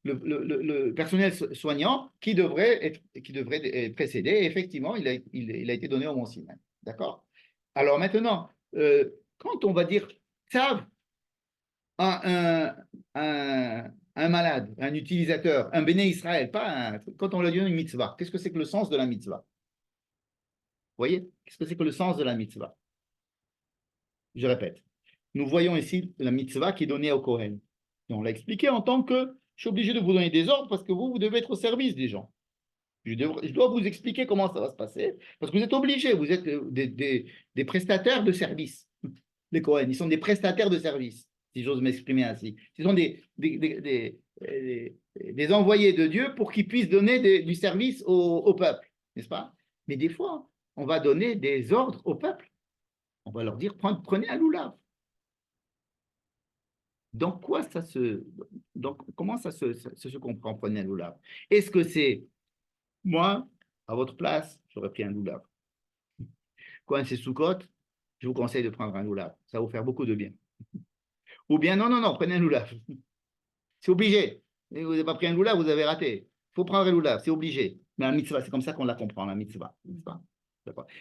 le personnel soignant qui devrait être précédé. Et effectivement, il a été donné au Mont Sinaï. D'accord? Alors maintenant, quand on va dire Tzav à un malade, un utilisateur, un béné Israël, quand on lui donne une mitzvah, qu'est-ce que c'est que le sens de la mitzvah? Vous voyez? Qu'est-ce que c'est que le sens de la mitzvah? Je répète. Nous voyons ici la mitzvah qui est donnée au Kohen. Et on l'a expliqué en tant que je suis obligé de vous donner des ordres parce que vous devez être au service des gens. Je dois vous expliquer comment ça va se passer, parce que vous êtes obligés, vous êtes des prestataires de services. Les Cohen, ils sont des prestataires de services, si j'ose m'exprimer ainsi. Ils sont des envoyés de Dieu pour qu'ils puissent donner du service au peuple, n'est-ce pas? Mais des fois, on va donner des ordres au peuple. On va leur dire, prenez un loulav. Donc, comment ça se comprend, prenez un loulav? Est-ce que c'est moi, à votre place, j'aurais pris un loulav. Quand c'est Soukot, je vous conseille de prendre un loulav. Ça va vous faire beaucoup de bien. Ou bien, non, prenez un loulav. C'est obligé. Et vous n'avez pas pris un loulav, vous avez raté. Il faut prendre un loulav, c'est obligé. Mais la mitzvah, c'est comme ça qu'on la comprend, la mitzvah.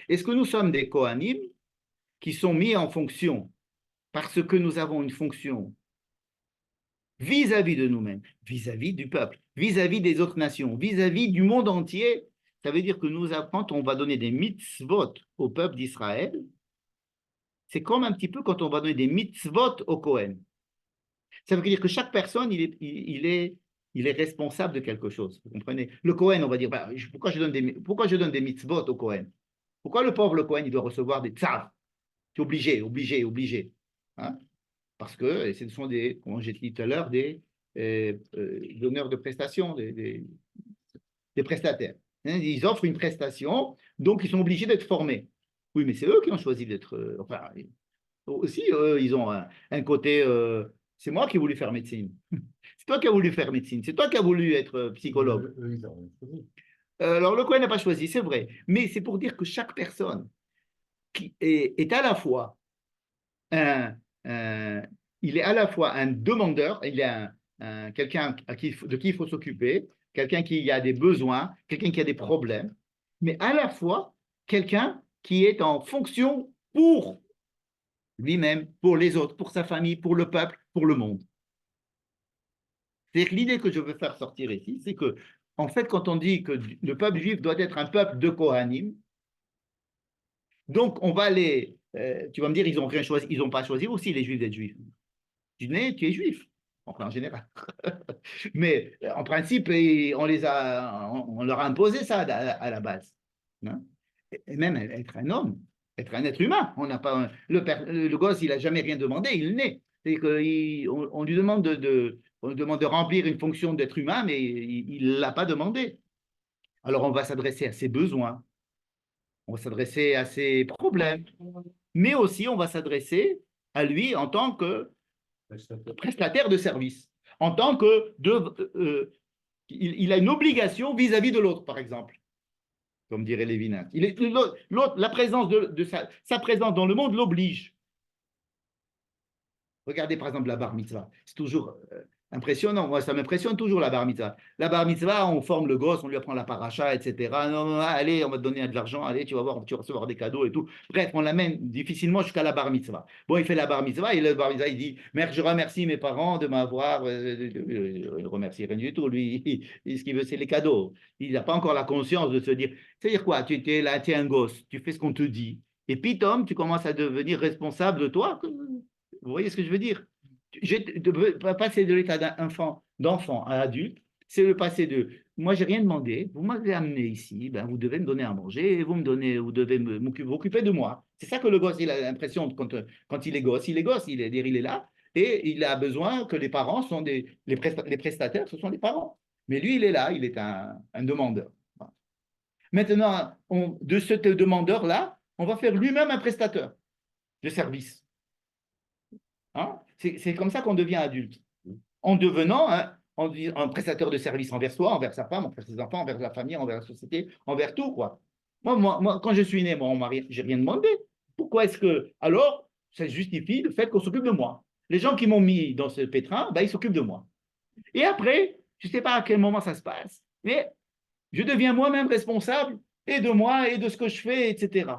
Est-ce que nous sommes des Kohanim qui sont mis en fonction parce que nous avons une fonction vis-à-vis de nous-mêmes, vis-à-vis du peuple, vis-à-vis des autres nations, vis-à-vis du monde entier? Ça veut dire que quand on va donner des mitzvot au peuple d'Israël, c'est comme un petit peu quand on va donner des mitzvot au Kohen. Ça veut dire que chaque personne, il est responsable de quelque chose. Vous comprenez? Le Kohen, on va dire, pourquoi je donne des mitzvot au Kohen? Pourquoi le pauvre Kohen, il doit recevoir des tzav? C'est obligé. Hein? Parce que ce sont comme j'ai dit tout à l'heure, des donneurs de prestations, des prestataires. Hein? Ils offrent une prestation, donc ils sont obligés d'être formés. Oui, mais c'est eux qui ont choisi d'être. Enfin, aussi, ils ont un côté. C'est moi qui ai voulu faire médecine. C'est toi qui as voulu faire médecine. C'est toi qui as voulu être psychologue. Alors, le Cohen n'a pas choisi, c'est vrai. Mais c'est pour dire que chaque personne qui est à la fois un, un- il est à la fois un demandeur, il est quelqu'un de qui il faut s'occuper, quelqu'un qui a des besoins, quelqu'un qui a des problèmes, mais à la fois quelqu'un qui est en fonction pour lui-même, pour les autres, pour sa famille, pour le peuple, pour le monde. C'est l'idée que je veux faire sortir ici, c'est que, en fait, quand on dit que le peuple juif doit être un peuple de Kohanim, donc on va les. Tu vas me dire, ils n'ont rien choisi, ils n'ont pas choisi aussi les juifs d'être juifs. Tu es juif, enfin en général. Mais en principe, on leur a imposé ça à la base. Hein. Et même être un homme, être un être humain. On n'a pas le gosse, il n'a jamais rien demandé, il naît. On lui demande on lui demande de remplir une fonction d'être humain, mais il ne l'a pas demandé. Alors on va s'adresser à ses besoins, on va s'adresser à ses problèmes, mais aussi on va s'adresser à lui en tant que prestataire de service, en tant que il a une obligation vis-à-vis de l'autre, par exemple, comme dirait Lévinas. L'autre, la présence de sa présence dans le monde l'oblige. Regardez par exemple la bar mitzvah. C'est toujours impressionnant. Moi, ça m'impressionne toujours la bar mitzvah. La bar mitzvah, on forme le gosse, on lui apprend la paracha, etc. Non, non, allez, on va te donner de l'argent, allez, tu vas voir, tu vas recevoir des cadeaux et tout. Bref, on l'amène difficilement jusqu'à la bar mitzvah. Bon, il fait la bar mitzvah et le bar mitzvah, il dit merde, je remercie mes parents de m'avoir. Il remercie rien du tout. Lui, ce qu'il veut, c'est les cadeaux. Il n'a pas encore la conscience de se dire c'est-à-dire quoi, tu es là, tu es un gosse, tu fais ce qu'on te dit. Et puis, Tom, tu commences à devenir responsable de toi. Vous voyez ce que je veux dire? Passer de l'état d'enfant à adulte, c'est le passé de moi, j'ai rien demandé, vous m'avez amené ici, ben, vous devez me donner à manger, et vous devez vous occuper de moi. C'est ça que le gosse, il a l'impression quand il est gosse, il est là, et il a besoin que les parents sont les prestataires, ce sont les parents. Mais lui, il est là, il est un demandeur. Maintenant, de ce demandeur-là, on va faire lui-même un prestateur de service. Hein? C'est comme ça qu'on devient adulte. En devenant un prestataire de service envers soi, envers sa femme, envers ses enfants, envers la famille, envers la société, envers tout, quoi. Moi quand je suis né, moi, j'ai rien demandé. Pourquoi est-ce que. Alors, ça justifie le fait qu'on s'occupe de moi. Les gens qui m'ont mis dans ce pétrin, ben, ils s'occupent de moi. Et après, je ne sais pas à quel moment ça se passe, mais je deviens moi-même responsable et de moi et de ce que je fais, etc.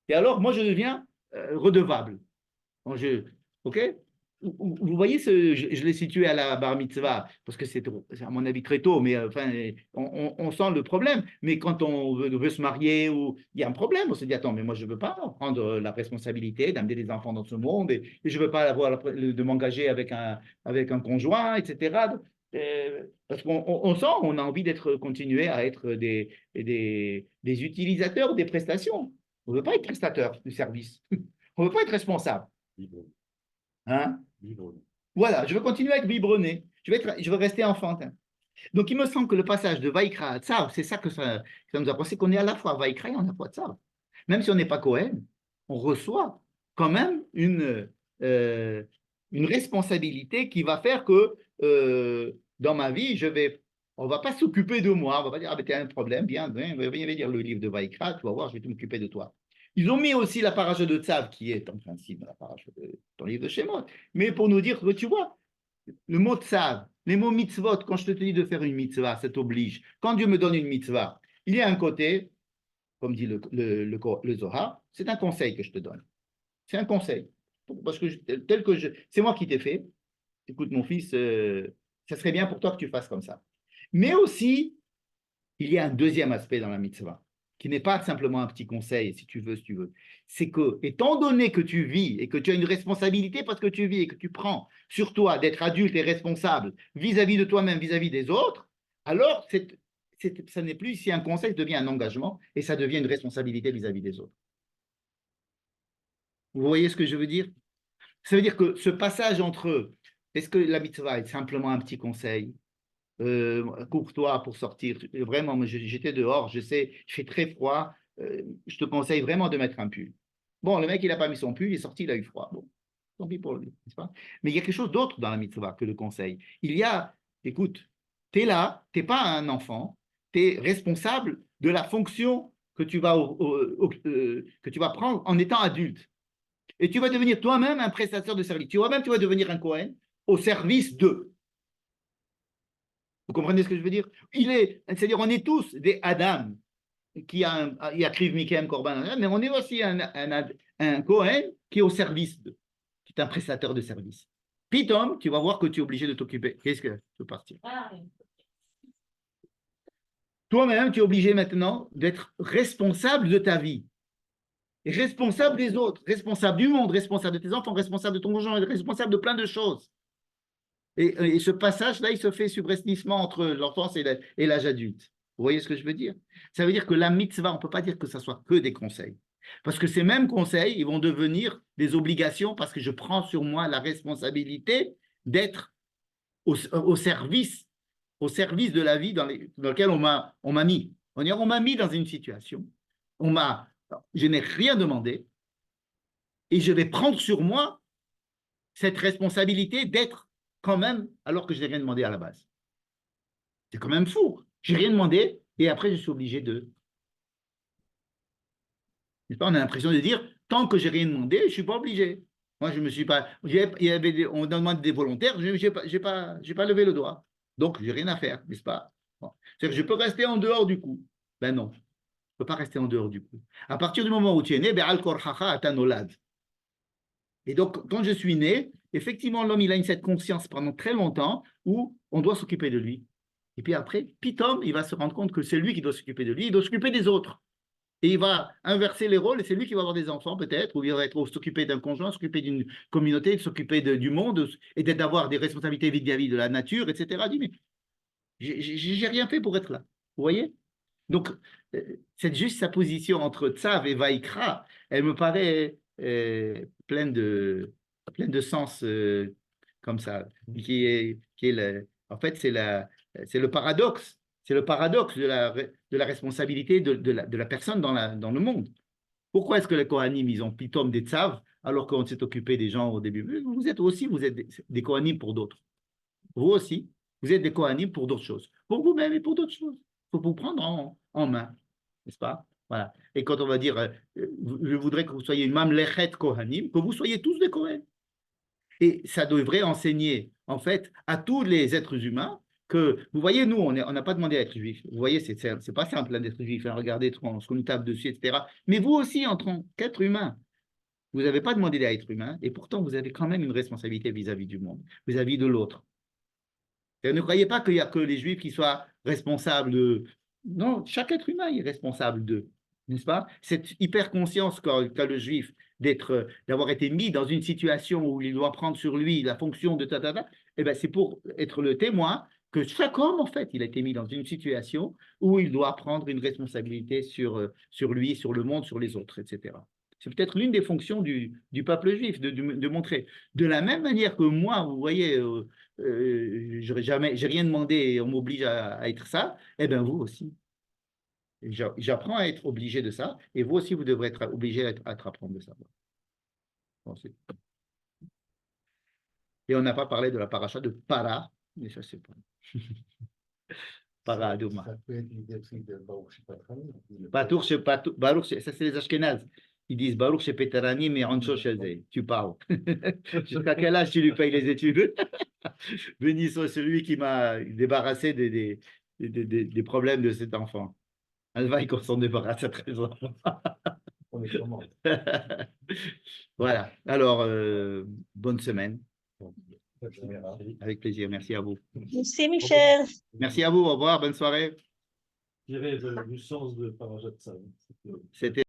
Et alors, moi, je deviens redevable. Donc, OK? Vous voyez, je l'ai situé à la bar mitzvah, parce que c'est à mon avis très tôt, mais enfin, on sent le problème. Mais quand on veut se marier, ou il y a un problème, on se dit, attends, mais moi, je ne veux pas prendre la responsabilité d'amener des enfants dans ce monde, et je ne veux pas avoir de m'engager avec un conjoint, etc. Parce qu'on sent, on a envie d'être continuer à être des utilisateurs des prestations. On ne veut pas être prestateur du service. On ne veut pas être responsable. Hein? Voilà, je veux continuer à être biberonné. Je veux rester enfantin. Donc, il me semble que le passage de Vaikra à Tzav, c'est ça que ça nous apprend, c'est qu'on est à la fois Vaikra et à la fois Tzav. Même si on n'est pas Cohen, on reçoit quand même une responsabilité qui va faire que dans ma vie, on ne va pas s'occuper de moi. On va pas dire, ah ben, tu as un problème, viens lire le livre de Vaikra, tu vas voir, je vais m'occuper de toi. Ils ont mis aussi la paracha de Tzav, qui est en principe la paracha de ton livre de Shemot, mais pour nous dire que tu vois, le mot tzav, les mots mitzvot, quand je te dis de faire une mitzvah, ça t'oblige. Quand Dieu me donne une mitzvah, il y a un côté, comme dit le Zohar, c'est un conseil que je te donne. C'est un conseil. Parce que c'est moi qui t'ai fait. Écoute, mon fils, ça serait bien pour toi que tu fasses comme ça. Mais aussi, il y a un deuxième aspect dans la mitzvah, qui n'est pas simplement un petit conseil, si tu veux. C'est que, étant donné que tu vis et que tu as une responsabilité parce que tu vis et que tu prends sur toi d'être adulte et responsable vis-à-vis de toi-même, vis-à-vis des autres, alors ça n'est plus ici un conseil, ça devient un engagement et ça devient une responsabilité vis-à-vis des autres. Vous voyez ce que je veux dire? Ça veut dire que ce passage entre est-ce que la mitzvah est simplement un petit conseil courtois pour sortir. Vraiment, j'étais dehors, je sais, il fait très froid. Je te conseille vraiment de mettre un pull. Bon, le mec, il n'a pas mis son pull, il est sorti, il a eu froid. Bon, tant pis pour lui, n'est-ce pas? Mais il y a quelque chose d'autre dans la mitzvah que le conseil. Il y a, écoute, tu es là, tu n'es pas un enfant, tu es responsable de la fonction que tu vas prendre en étant adulte. Et tu vas devenir toi-même un prestataire de service. Tu vas devenir un Kohen au service d'eux. Vous comprenez ce que je veux dire? C'est-à-dire, on est tous des Adam qui a Kriv Mikem Korban, mais on est aussi un Kohen qui est au service d'eux, qui est un prestataire de service. Pitom, tu vas voir que tu es obligé de t'occuper. Qu'est-ce que tu veux partir? Toi-même, tu es obligé maintenant d'être responsable de ta vie. Et responsable des autres, responsable du monde, responsable de tes enfants, responsable de ton conjoint, responsable de plein de choses. Et ce passage-là, il se fait subrepticement entre l'enfance et l'âge adulte. Vous voyez ce que je veux dire? Ça veut dire que la mitzvah, on ne peut pas dire que ça soit que des conseils. Parce que ces mêmes conseils, ils vont devenir des obligations parce que je prends sur moi la responsabilité d'être au service de la vie dans laquelle on m'a mis. On m'a mis dans une situation, je n'ai rien demandé et je vais prendre sur moi cette responsabilité d'être quand même, alors que je n'ai rien demandé à la base. C'est quand même fou. Je n'ai rien demandé et après je suis obligé de. On a l'impression de dire, tant que je n'ai rien demandé, je ne suis pas obligé. Moi, je ne me suis pas. On demande des volontaires, je n'ai pas levé le doigt. Donc, je n'ai rien à faire, n'est-ce pas? Bon. C'est-à-dire que je peux rester en dehors du coup. Ben non, je ne peux pas rester en dehors du coup. À partir du moment où tu es né, ben al korchacha atanolad. Et donc, quand je suis né, effectivement, l'homme, il a cette conscience pendant très longtemps où on doit s'occuper de lui. Et puis après, pitom, il va se rendre compte que c'est lui qui doit s'occuper de lui, il doit s'occuper des autres. Et il va inverser les rôles, et c'est lui qui va avoir des enfants peut-être, ou il va s'occuper d'un conjoint, s'occuper d'une communauté, s'occuper du monde, et d'avoir des responsabilités vis-à-vis de la nature, etc. Il dit, mais j'ai rien fait pour être là. Vous voyez? Donc, c'est juste sa position entre Tzav et Vaikra, elle me paraît pleine de sens comme ça, en fait, c'est le paradoxe. C'est le paradoxe de la responsabilité de la personne dans le monde. Pourquoi est-ce que les Kohanim, ils ont pitom des Tzav, alors qu'on s'est occupé des gens au début? Vous êtes des Kohanim pour d'autres. Vous aussi, vous êtes des Kohanim pour d'autres choses. Pour vous-même et pour d'autres choses. Il faut vous prendre en main, n'est-ce pas? Voilà. Et quand on va dire, je voudrais que vous soyez une mamlechet Kohanim, que vous soyez tous des Kohanim. Et ça devrait enseigner, en fait, à tous les êtres humains que, vous voyez, nous, on n'a pas demandé à être juifs. Vous voyez, c'est pas simple hein, d'être juif. Hein, regardez ce qu'on nous tape dessus, etc. Mais vous aussi, en tant qu'être humain, vous n'avez pas demandé à être humain, et pourtant, vous avez quand même une responsabilité vis-à-vis du monde, vis-à-vis de l'autre. Et ne croyez pas qu'il n'y a que les juifs qui soient responsables de. Non, chaque être humain est responsable d'eux, n'est-ce pas? Cette hyper conscience qu'a le juif d'avoir été mis dans une situation où il doit prendre sur lui la fonction de eh ben c'est pour être le témoin que chaque homme, en fait, il a été mis dans une situation où il doit prendre une responsabilité sur lui, sur le monde, sur les autres, etc. C'est peut-être l'une des fonctions du peuple juif, de montrer. De la même manière que moi, vous voyez, j'ai rien demandé et on m'oblige à être ça, eh bien vous aussi. J'apprends à être obligé de ça, et vous aussi, vous devrez être obligé à apprendre de ça. Bon, et on n'a pas parlé de la paracha de Para, mais ça, c'est pas. Para Aduma. Ça peut être l'exercice de Baruch Baruch, ça, c'est les Ashkénazes. Ils disent Baruch chez Petarani, mais Ancho chez tu parles. Jusqu'à quel âge tu lui payes les études? Béni soit celui qui m'a débarrassé des problèmes de cet enfant. Alvaï qu'on s'en débarrasse à 13 ans. Voilà. Alors, bonne semaine. Avec plaisir. Merci à vous. Merci Michel. Merci à vous. Au revoir. Bonne soirée. Je dirais du sens de Parajat Tzav. C'était